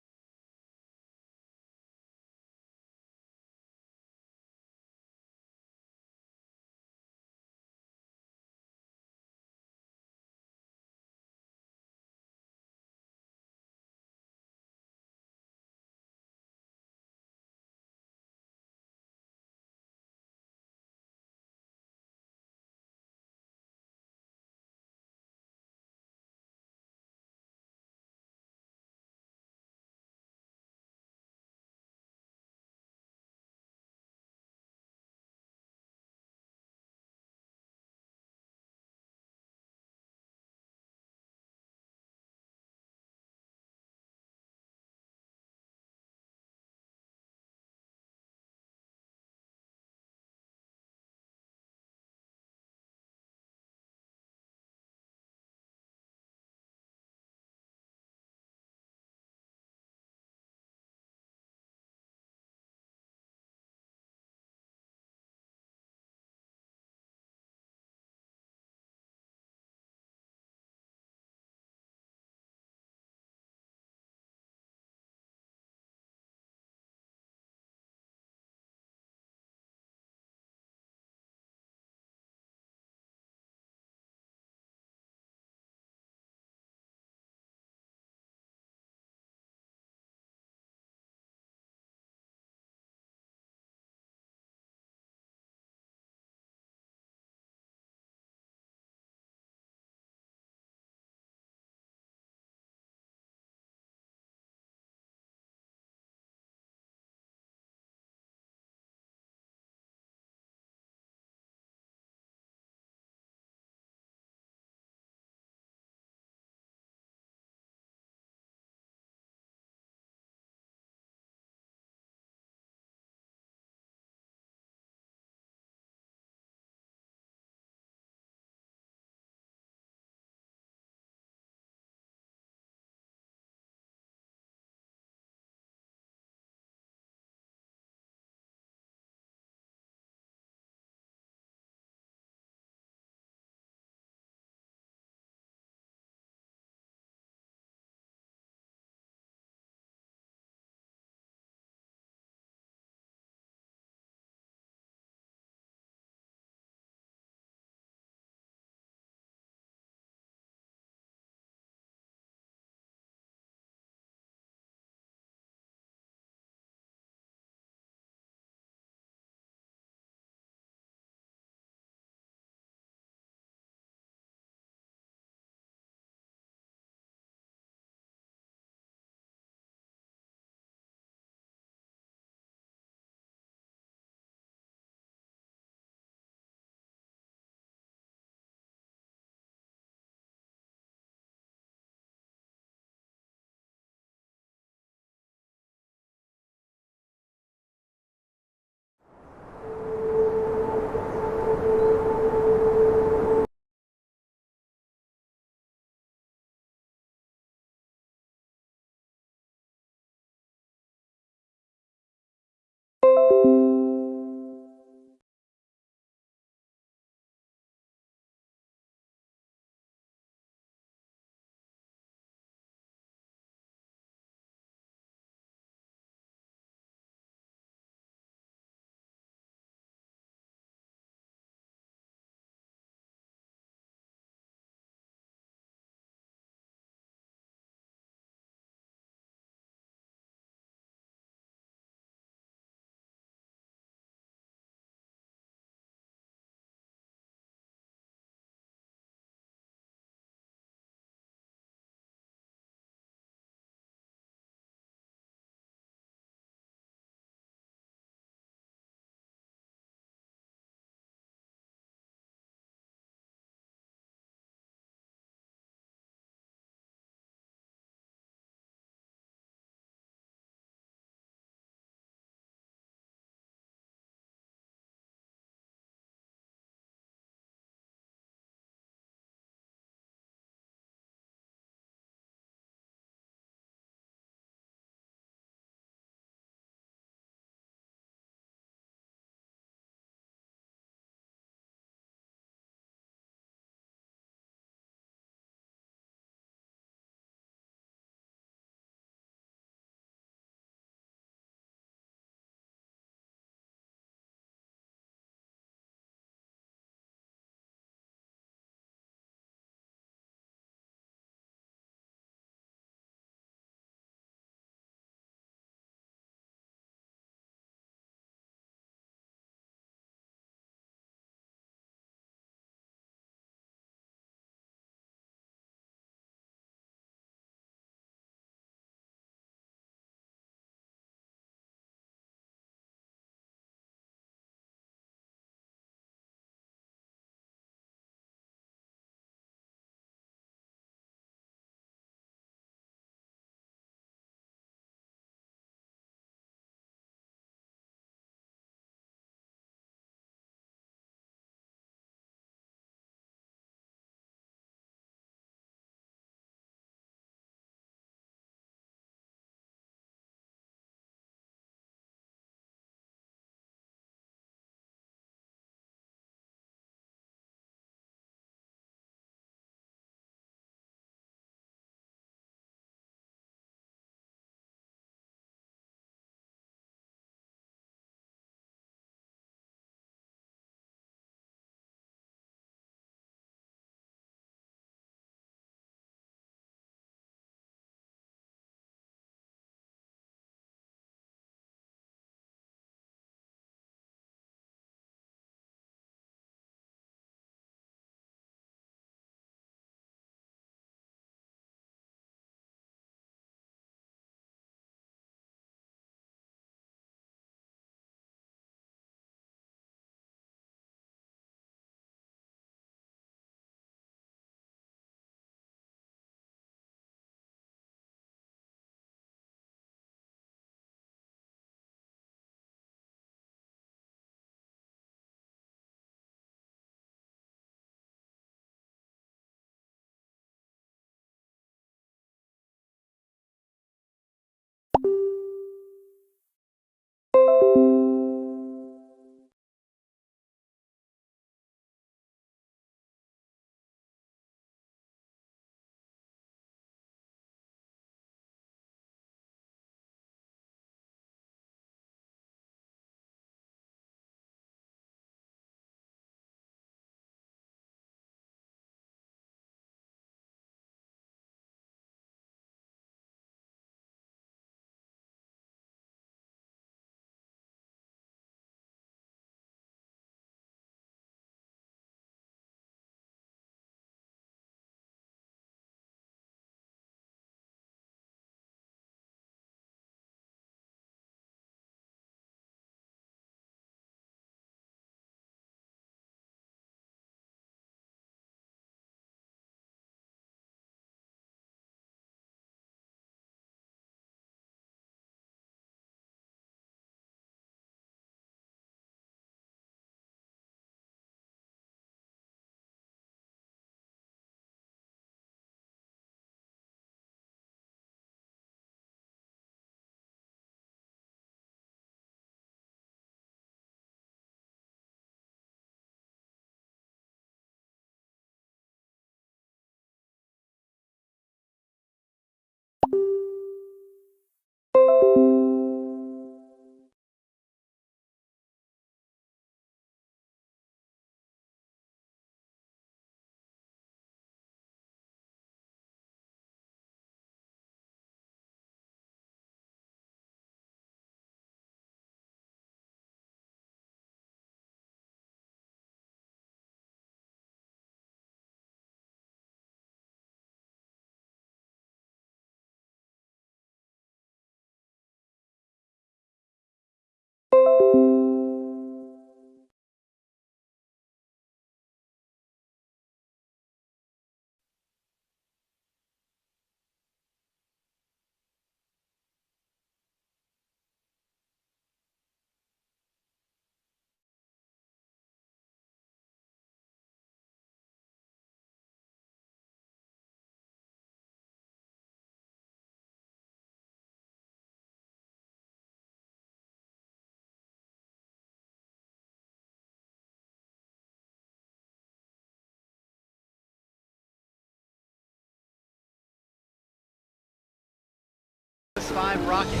5 rocket.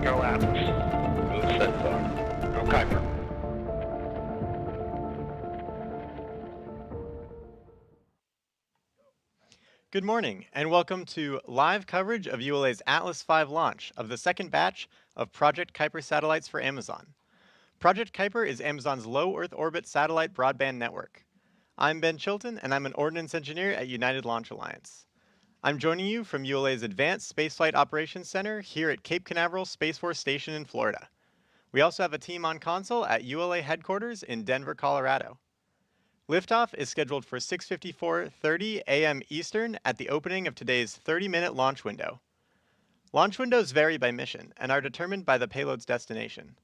Go Atlas. Go Centaur. Go Kuiper. Good morning, and welcome to live coverage of ULA's Atlas V launch of the second batch of Project Kuiper satellites for Amazon. Project Kuiper is Amazon's low Earth orbit satellite broadband network. I'm Ben Chilton, and I'm an ordnance engineer at United Launch Alliance. I'm joining you from ULA's Advanced Spaceflight Operations Center here at Cape Canaveral Space Force Station in Florida. We also have a team on console at ULA headquarters in Denver, Colorado. Liftoff is scheduled for 6:54:30 a.m. Eastern at the opening of today's 30-minute launch window. Launch windows vary by mission and are determined by the payload's destination.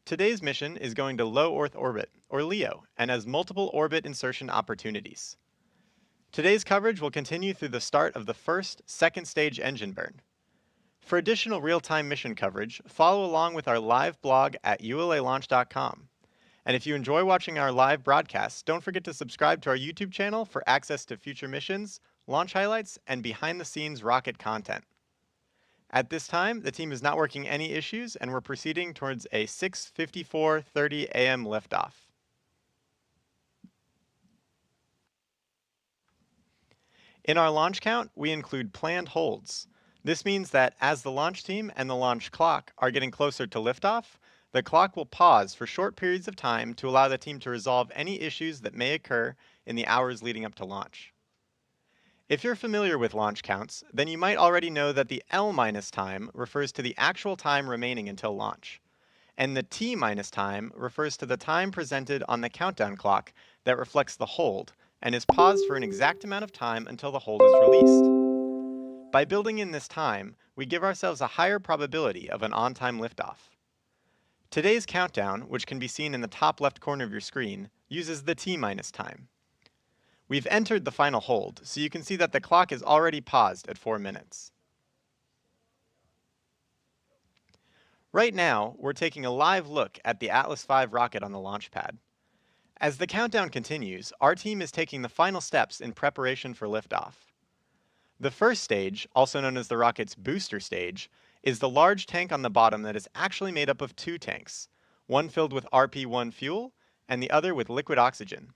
Today's mission is going to low Earth orbit, or LEO, and has multiple orbit insertion opportunities. Today's coverage will continue through the start of the first, second stage engine burn. For additional real-time mission coverage, follow along with our live blog at ulalaunch.com. And if you enjoy watching our live broadcasts, don't forget to subscribe to our YouTube channel for access to future missions, launch highlights, and behind-the-scenes rocket content. At this time, the team is not working any issues, and we're proceeding towards a 6:54:30 a.m. liftoff. In our launch count, we include planned holds. This means that as the launch team and the launch clock are getting closer to liftoff, the clock will pause for short periods of time to allow the team to resolve any issues that may occur in the hours leading up to launch. If you're familiar with launch counts, then you might already know that the L- time refers to the actual time remaining until launch, and the T- time refers to the time presented on the countdown clock that reflects the hold and is paused for an exact amount of time until the hold is released. By building in this time, we give ourselves a higher probability of an on-time liftoff. Today's countdown, which can be seen in the top left corner of your screen, uses the T- time. We've entered the final hold, so you can see that the clock is already paused at 4 minutes. Right now, we're taking a live look at the Atlas V rocket on the launch pad. As the countdown continues, our team is taking the final steps in preparation for liftoff. The first stage, also known as the rocket's booster stage, is the large tank on the bottom that is actually made up of 2 tanks, one filled with RP-1 fuel and the other with liquid oxygen.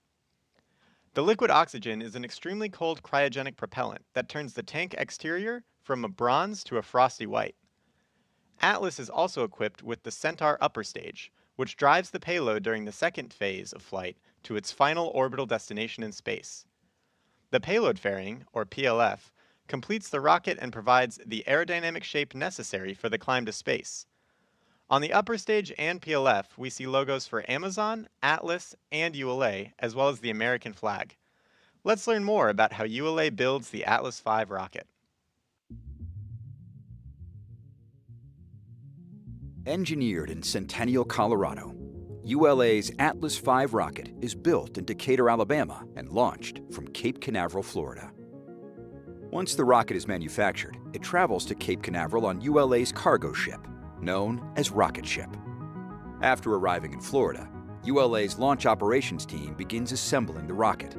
The liquid oxygen is an extremely cold cryogenic propellant that turns the tank exterior from a bronze to a frosty white. Atlas is also equipped with the Centaur upper stage, which drives the payload during the second phase of flight to its final orbital destination in space. The payload fairing, or PLF, completes the rocket and provides the aerodynamic shape necessary for the climb to space. On the upper stage and PLF, we see logos for Amazon, Atlas, and ULA, as well as the American flag. Let's learn more about how ULA builds the Atlas V rocket. Engineered in Centennial, Colorado, ULA's Atlas V rocket is built in Decatur, Alabama, and launched from Cape Canaveral, Florida. Once the rocket is manufactured, it travels to Cape Canaveral on ULA's cargo ship, known as Rocket Ship. After arriving in Florida, ULA's launch operations team begins assembling the rocket.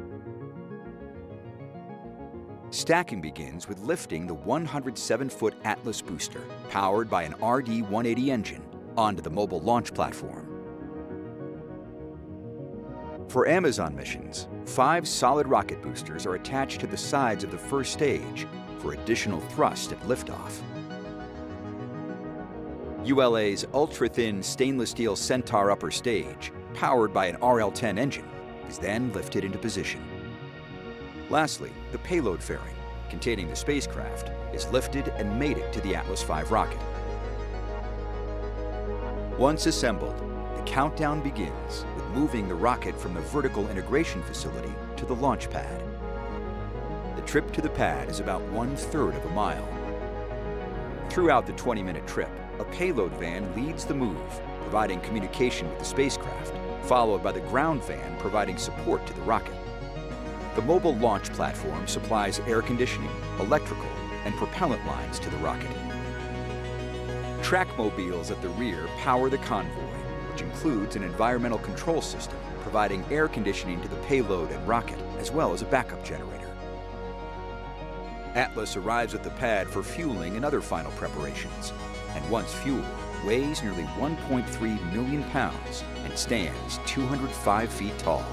Stacking begins with lifting the 107-foot Atlas booster, powered by an RD-180 engine, onto the mobile launch platform. For Amazon missions, 5 solid rocket boosters are attached to the sides of the first stage for additional thrust at liftoff. ULA's ultra-thin stainless steel Centaur upper stage, powered by an RL-10 engine, is then lifted into position. Lastly, the payload fairing, containing the spacecraft, is lifted and mated to the Atlas V rocket. Once assembled, the countdown begins with moving the rocket from the vertical integration facility to the launch pad. The trip to the pad is about 1/3 of a mile. Throughout the 20-minute trip, a payload van leads the move, providing communication with the spacecraft, followed by the ground van providing support to the rocket. The mobile launch platform supplies air conditioning, electrical, and propellant lines to the rocket. Track mobiles at the rear power the convoy, with which includes an environmental control system providing air conditioning to the payload and rocket, as well as a backup generator. Atlas arrives at the pad for fueling and other final preparations, and once fueled, weighs nearly 1.3 million pounds and stands 205 feet tall.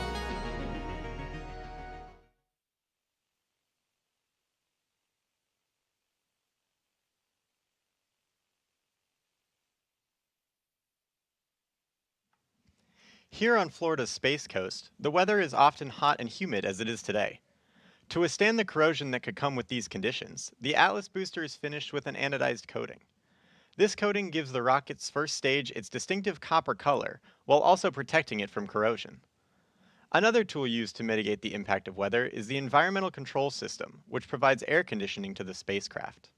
Here on Florida's Space Coast, the weather is often hot and humid as it is today. To withstand the corrosion that could come with these conditions, the Atlas booster is finished with an anodized coating. This coating gives the rocket's first stage its distinctive copper color, while also protecting it from corrosion. Another tool used to mitigate the impact of weather is the environmental control system, which provides air conditioning to the spacecraft.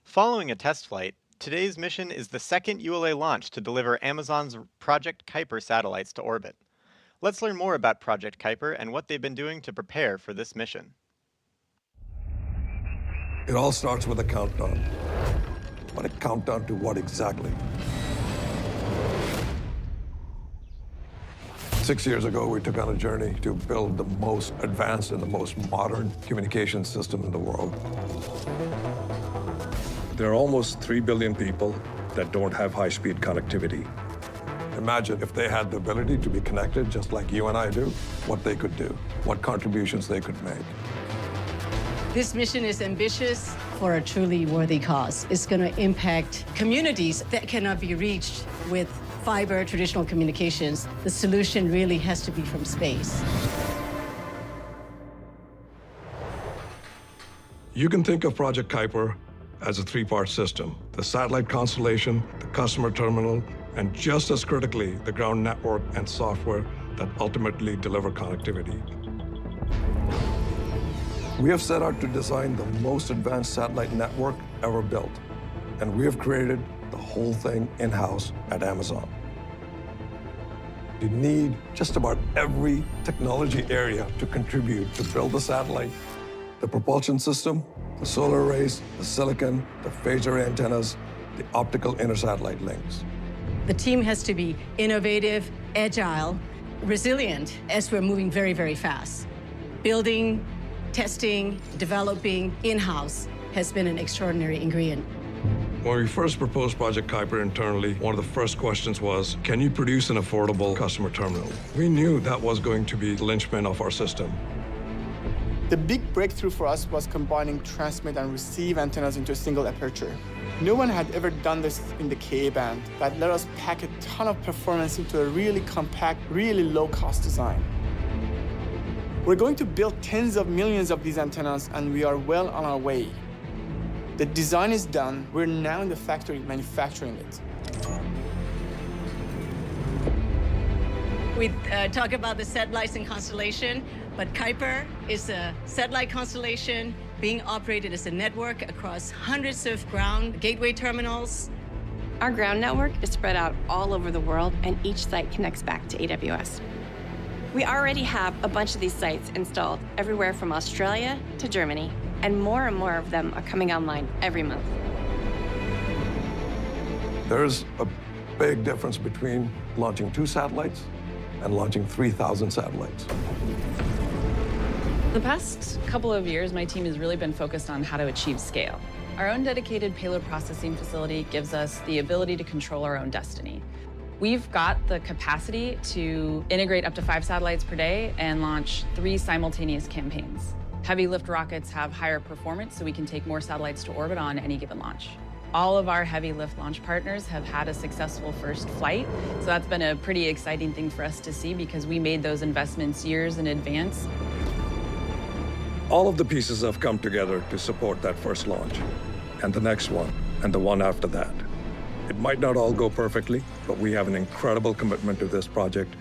Following a test flight, today's mission is the second ULA launch to deliver Amazon's Project Kuiper satellites to orbit. Let's learn more about Project Kuiper and what they've been doing to prepare for this mission. It all starts with a countdown. But a countdown to what exactly? 6 years ago, we took on a journey to build the most advanced and the most modern communication system in the world. There are almost 3 billion people that don't have high-speed connectivity. Imagine if they had the ability to be connected just like you and I do, what they could do, what contributions they could make. This mission is ambitious for a truly worthy cause. It's going to impact communities that cannot be reached with fiber traditional communications. The solution really has to be from space. You can think of Project Kuiper as a three-part system: the satellite constellation, the customer terminal, and just as critically, the ground network and software that ultimately deliver connectivity. We have set out to design the most advanced satellite network ever built, and we have created the whole thing in-house at Amazon. You need just about every technology area to contribute to build the satellite: the propulsion system, the solar arrays, the silicon, the phaser antennas, the optical intersatellite links. The team has to be innovative, agile, resilient as we're moving very, very fast. Building, testing, developing in-house has been an extraordinary ingredient. When we first proposed Project Kuiper internally, one of the first questions was, can you produce an affordable customer terminal? We knew that was going to be the linchpin of our system. The big breakthrough for us was combining transmit and receive antennas into a single aperture. No one had ever done this in the Ka band. That let us pack a ton of performance into a really compact, really low-cost design. We're going to build tens of millions of these antennas, and we are well on our way. The design is done. We're now in the factory manufacturing it. We talk about the satellites and constellation, but Kuiper is a satellite constellation being operated as a network across hundreds of ground gateway terminals. Our ground network is spread out all over the world, and each site connects back to AWS. We already have a bunch of these sites installed everywhere from Australia to Germany, and more of them are coming online every month. There's a big difference between launching 2 satellites and launching 3,000 satellites. The past couple of years, my team has really been focused on how to achieve scale. Our own dedicated payload processing facility gives us the ability to control our own destiny. We've got the capacity to integrate up to 5 satellites per day and launch 3 simultaneous campaigns. Heavy lift rockets have higher performance, so we can take more satellites to orbit on any given launch. All of our heavy lift launch partners have had a successful first flight, so that's been a pretty exciting thing for us to see because we made those investments years in advance. All of the pieces have come together to support that first launch, and the next one, and the one after that. It might not all go perfectly, but we have an incredible commitment to this project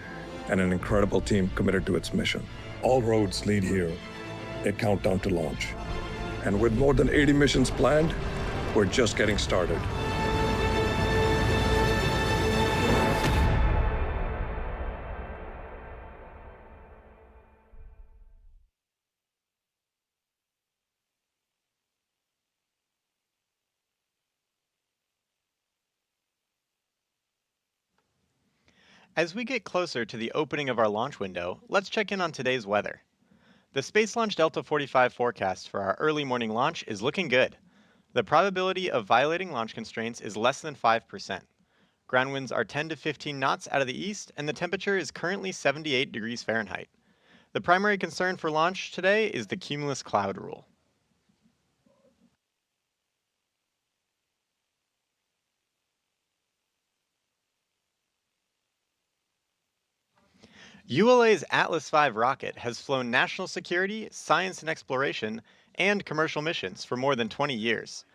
and an incredible team committed to its mission. All roads lead here, a countdown to launch. And with more than 80 missions planned, we're just getting started. As we get closer to the opening of our launch window, let's check in on today's weather. The Space Launch Delta 45 forecast for our early morning launch is looking good. The probability of violating launch constraints is less than 5%. Ground winds are 10 to 15 knots out of the east, and the temperature is currently 78 degrees Fahrenheit. The primary concern for launch today is the cumulus cloud rule. ULA's Atlas V rocket has flown national security, science and exploration, and commercial missions for more than 20 years.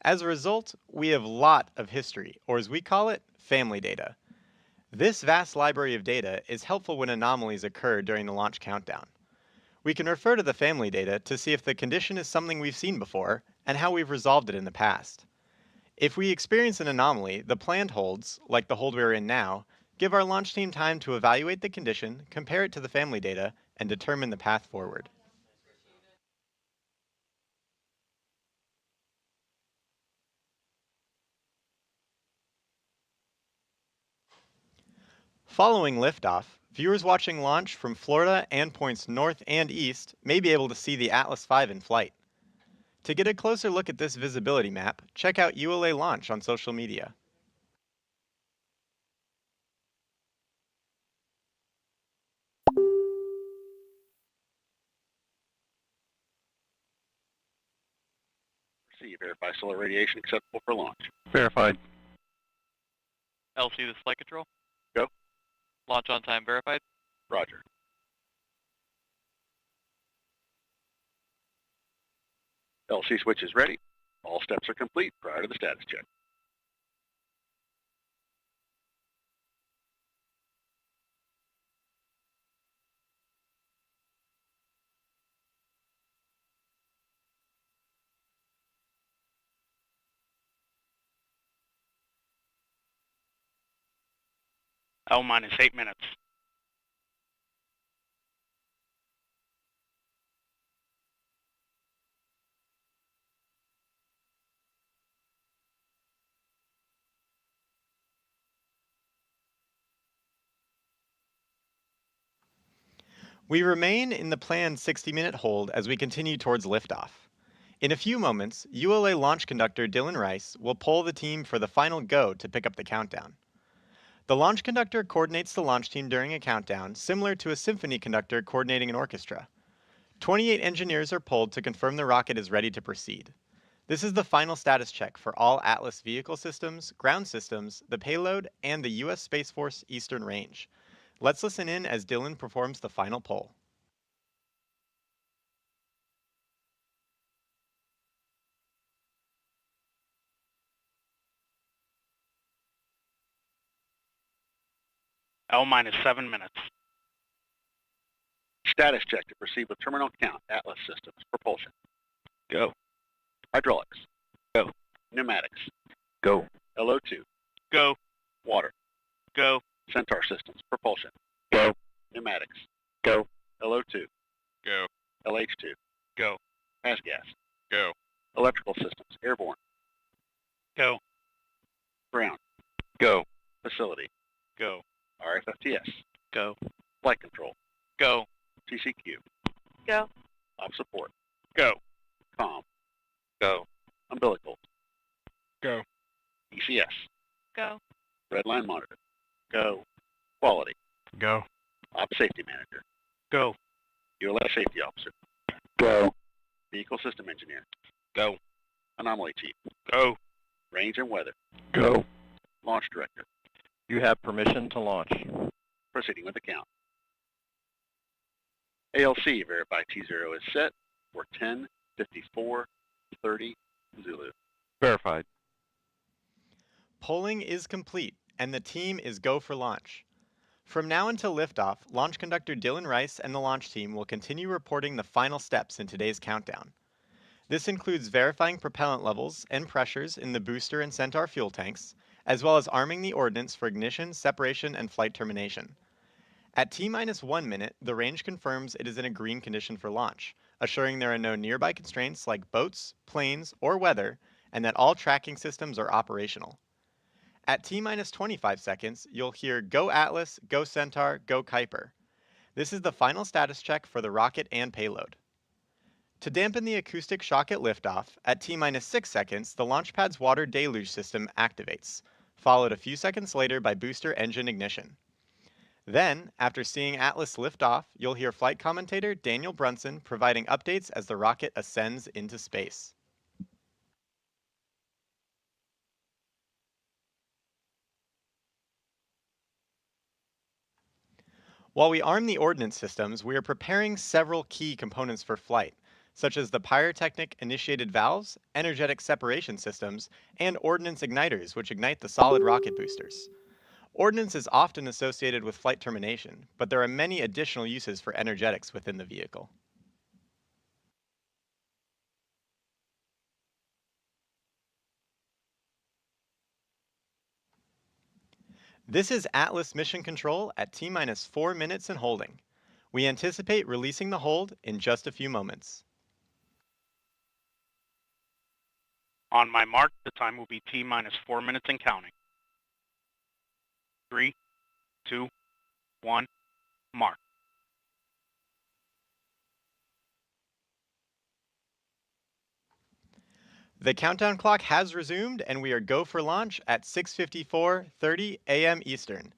As a result, we have a lot of history, or as we call it, family data. This vast library of data is helpful when anomalies occur during the launch countdown. We can refer to the family data to see if the condition is something we've seen before and how we've resolved it in the past. If we experience an anomaly, the planned holds, like the hold we're in now, give our launch team time to evaluate the condition, compare it to the family data, and determine the path forward. Following liftoff, viewers watching launch from Florida and points north and east may be able to see the Atlas V in flight. To get a closer look at this visibility map, check out ULA Launch on social media. C, verify solar radiation acceptable for launch. Verified. LC, this is flight control. Go. Launch on time verified. Roger. LC switch is ready. All steps are complete prior to the status check. L minus 8 minutes. We remain in the planned 60-minute hold as we continue towards liftoff. In a few moments, ULA launch conductor Dylan Rice will poll the team for the final go to pick up the countdown. The launch conductor coordinates the launch team during a countdown, similar to a symphony conductor coordinating an orchestra. 28 engineers are polled to confirm the rocket is ready to proceed. This is the final status check for all Atlas vehicle systems, ground systems, the payload, and the U.S. Space Force Eastern Range. Let's listen in as Dylan performs the final poll. L minus 7 minutes. Status check to proceed with terminal count Atlas systems. Propulsion. Go. Hydraulics. Go. Pneumatics. Go. LO2. Go. Water. Go. Centaur systems. Propulsion. Go. Pneumatics. Go. LO2. Go. LH2. Go. Pass gas. Go. Electrical systems. Airborne. Go. Ground. Go. Facility. Go. RFFTS. Go. Flight control. Go. TCQ. Go. Op support. Go. COM. Go. Umbilical. Go. ECS. Go. Red line monitor. Go. Quality. Go. Op safety manager. Go. ULA safety officer. Go. Vehicle system engineer. Go. Anomaly chief. Go. Range and weather. Go. Launch director. You have permission to launch. Proceeding with the count. ALC verify T0 is set for 10:54:30 Zulu. Verified. Polling is complete, and the team is go for launch. From now until liftoff, launch conductor Dylan Rice and the launch team will continue reporting the final steps in today's countdown. This includes verifying propellant levels and pressures in the booster and Centaur fuel tanks, as well as arming the ordnance for ignition, separation, and flight termination. At T-1 minute, the range confirms it is in a green condition for launch, assuring there are no nearby constraints like boats, planes, or weather, and that all tracking systems are operational. At T-minus 25 seconds, you'll hear Go Atlas, Go Centaur, Go Kuiper. This is the final status check for the rocket and payload. To dampen the acoustic shock at liftoff, at T-minus 6 seconds, the launch pad's water deluge system activates, followed a few seconds later by booster engine ignition. Then, after seeing Atlas lift off, you'll hear flight commentator Daniel Brunson providing updates as the rocket ascends into space. While we arm the ordnance systems, we are preparing several key components for flight, such as the pyrotechnic initiated valves, energetic separation systems, and ordnance igniters, which ignite the solid rocket boosters. Ordnance is often associated with flight termination, but there are many additional uses for energetics within the vehicle. This is Atlas Mission Control at T-minus 4 minutes and holding. We anticipate releasing the hold in just a few moments. On my mark, the time will be T-minus 4 minutes and counting. 3, 2, 1, mark. The countdown clock has resumed, and we are go for launch at 6:54:30 a.m. Eastern.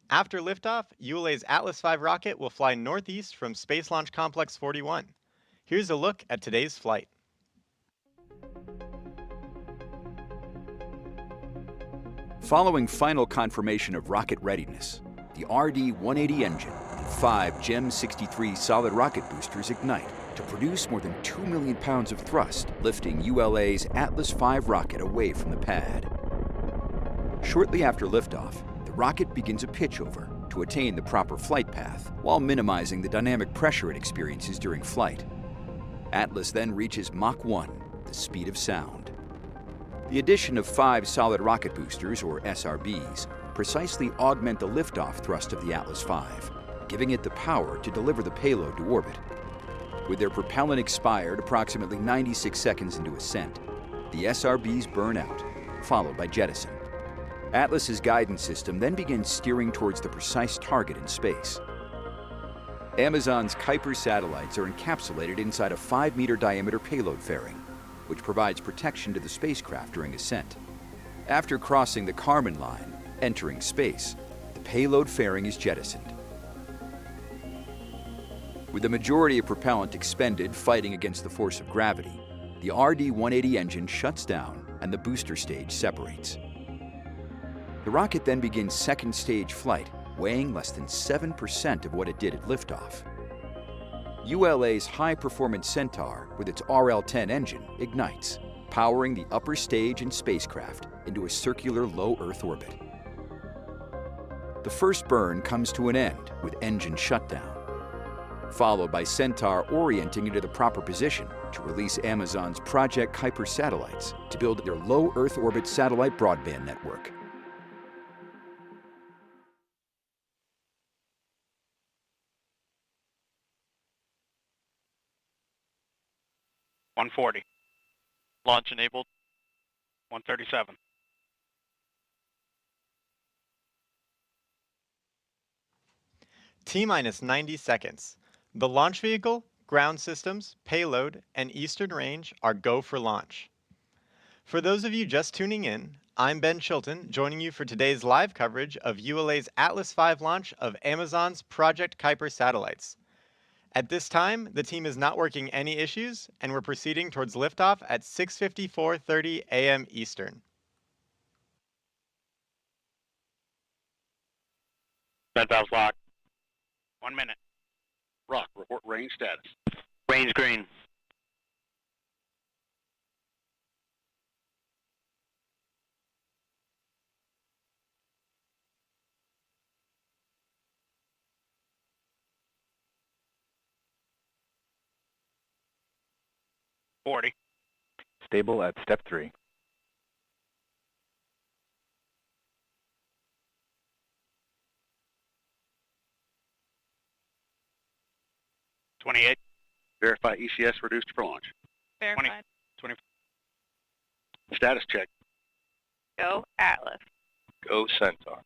After liftoff, ULA's Atlas V rocket will fly northeast from Space Launch Complex 41. Here's a look at today's flight. Following final confirmation of rocket readiness, the RD-180 engine and 5 GEM 63 solid rocket boosters ignite to produce more than 2 million pounds of thrust, lifting ULA's Atlas V rocket away from the pad. Shortly after liftoff, the rocket begins a pitchover to attain the proper flight path while minimizing the dynamic pressure it experiences during flight. Atlas then reaches Mach 1, the speed of sound. The addition of 5 solid rocket boosters, or SRBs, precisely augment the liftoff thrust of the Atlas V, giving it the power to deliver the payload to orbit. With their propellant expired approximately 96 seconds into ascent, the SRBs burn out, followed by jettison. Atlas's guidance system then begins steering towards the precise target in space. Amazon's Kuiper satellites are encapsulated inside a 5-meter diameter payload fairing, which provides protection to the spacecraft during ascent. After crossing the Kármán line, entering space, the payload fairing is jettisoned. With the majority of propellant expended fighting against the force of gravity, the RD-180 engine shuts down and the booster stage separates. The rocket then begins second stage flight, weighing less than 7% of what it did at liftoff. ULA's high-performance Centaur, with its RL-10 engine, ignites, powering the upper stage and spacecraft into a circular low Earth orbit. The first burn comes to an end with engine shutdown, followed by Centaur orienting into the proper position to release Amazon's Project Kuiper satellites to build their low Earth orbit satellite broadband network. (140). Launch enabled. 137. T-minus 90 seconds. The launch vehicle, ground systems, payload, and eastern range are go for launch. For those of you just tuning in, I'm Ben Chilton, joining you for today's live coverage of ULA's Atlas V launch of Amazon's Project Kuiper satellites. At this time, the team is not working any issues, and we're proceeding towards liftoff at 6:54:30 a.m. Eastern. Vent valves locked. 1 minute. Rock, report range status. Range green. (40). Stable at step 3. 28. Verify ECS reduced for launch. Verified. 20. Status check. Go Atlas. Go Centaur.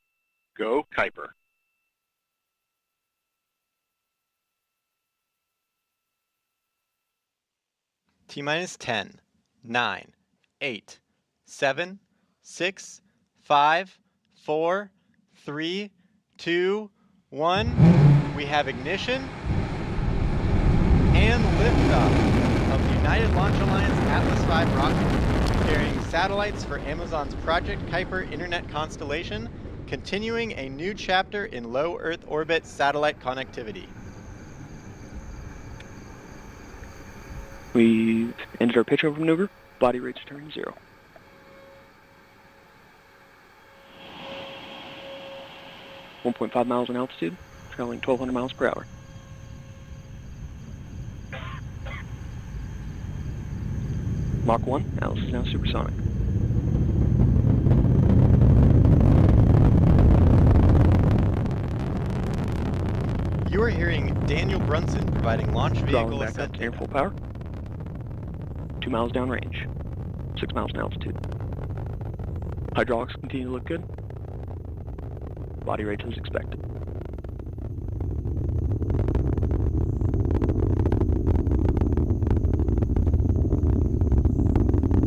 Go Kuiper. T-minus 10, 9, 8, 7, 6, 5, 4, 3, 2, 1. We have ignition and liftoff of the United Launch Alliance Atlas V rocket, carrying satellites for Amazon's Project Kuiper Internet constellation, continuing a new chapter in low Earth orbit satellite connectivity. We've ended our pitch over maneuver. Body rate's turning 0. .5 miles in altitude, traveling 1,200 miles per hour. Mach 1, Atlas is now supersonic. You are hearing Daniel Brunson providing launch vehicle Back up to air full power. 2 miles downrange, 6 miles in altitude. Hydraulics continue to look good. Body rates as expected.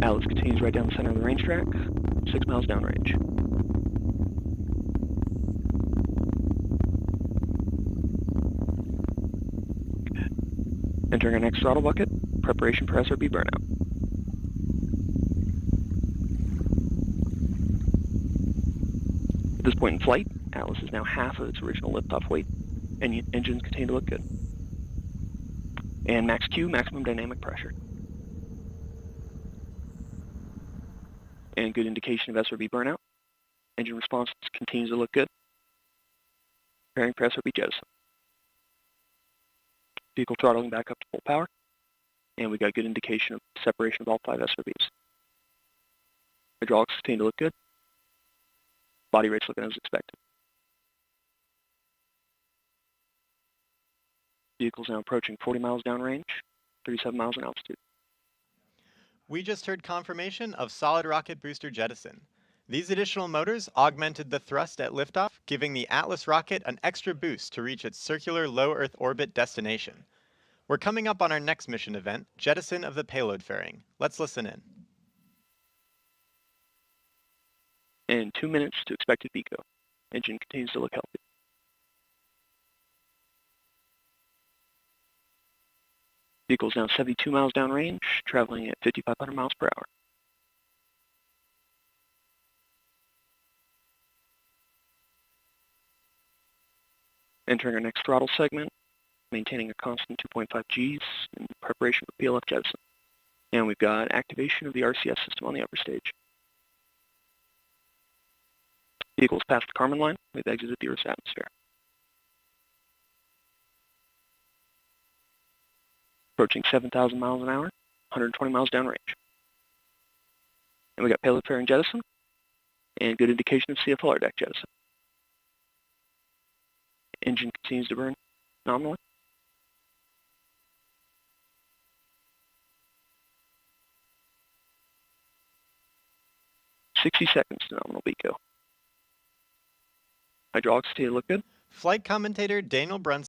Atlas continues right down the center of the range track, 6 miles downrange. Entering our next throttle bucket, preparation for SRB burnout. At this point in flight, Atlas is now half of its original liftoff weight, and engines continue to look good. And max Q, maximum dynamic pressure. And good indication of SRB burnout. Engine response continues to look good. Preparing for SRB jettison. Vehicle throttling back up to full power. And we got good indication of separation of all 5 SRBs. Hydraulics continue to look good. Body rates looking as expected. Vehicle's now approaching 40 miles downrange, 37 miles in altitude. We just heard confirmation of solid rocket booster jettison. These additional motors augmented the thrust at liftoff, giving the Atlas rocket an extra boost to reach its circular low Earth orbit destination. We're coming up on our next mission event, jettison of the payload fairing. Let's listen in. And 2 minutes to expected VCO. Engine continues to look healthy. Vehicle is now 72 miles downrange, traveling at 5,500 miles per hour. Entering our next throttle segment, maintaining a constant 2.5 Gs in preparation for PLF jettison. And we've got activation of the RCS system on the upper stage. Vehicle's past the Kármán line. We've exited the Earth's atmosphere. Approaching 7,000 miles an hour, 120 miles downrange. And we got payload fairing jettison, and good indication of CFLR deck jettison. Engine continues to burn nominally. .60 seconds to nominal VCO. Hydraulics continue to look good. Flight commentator Daniel Brunson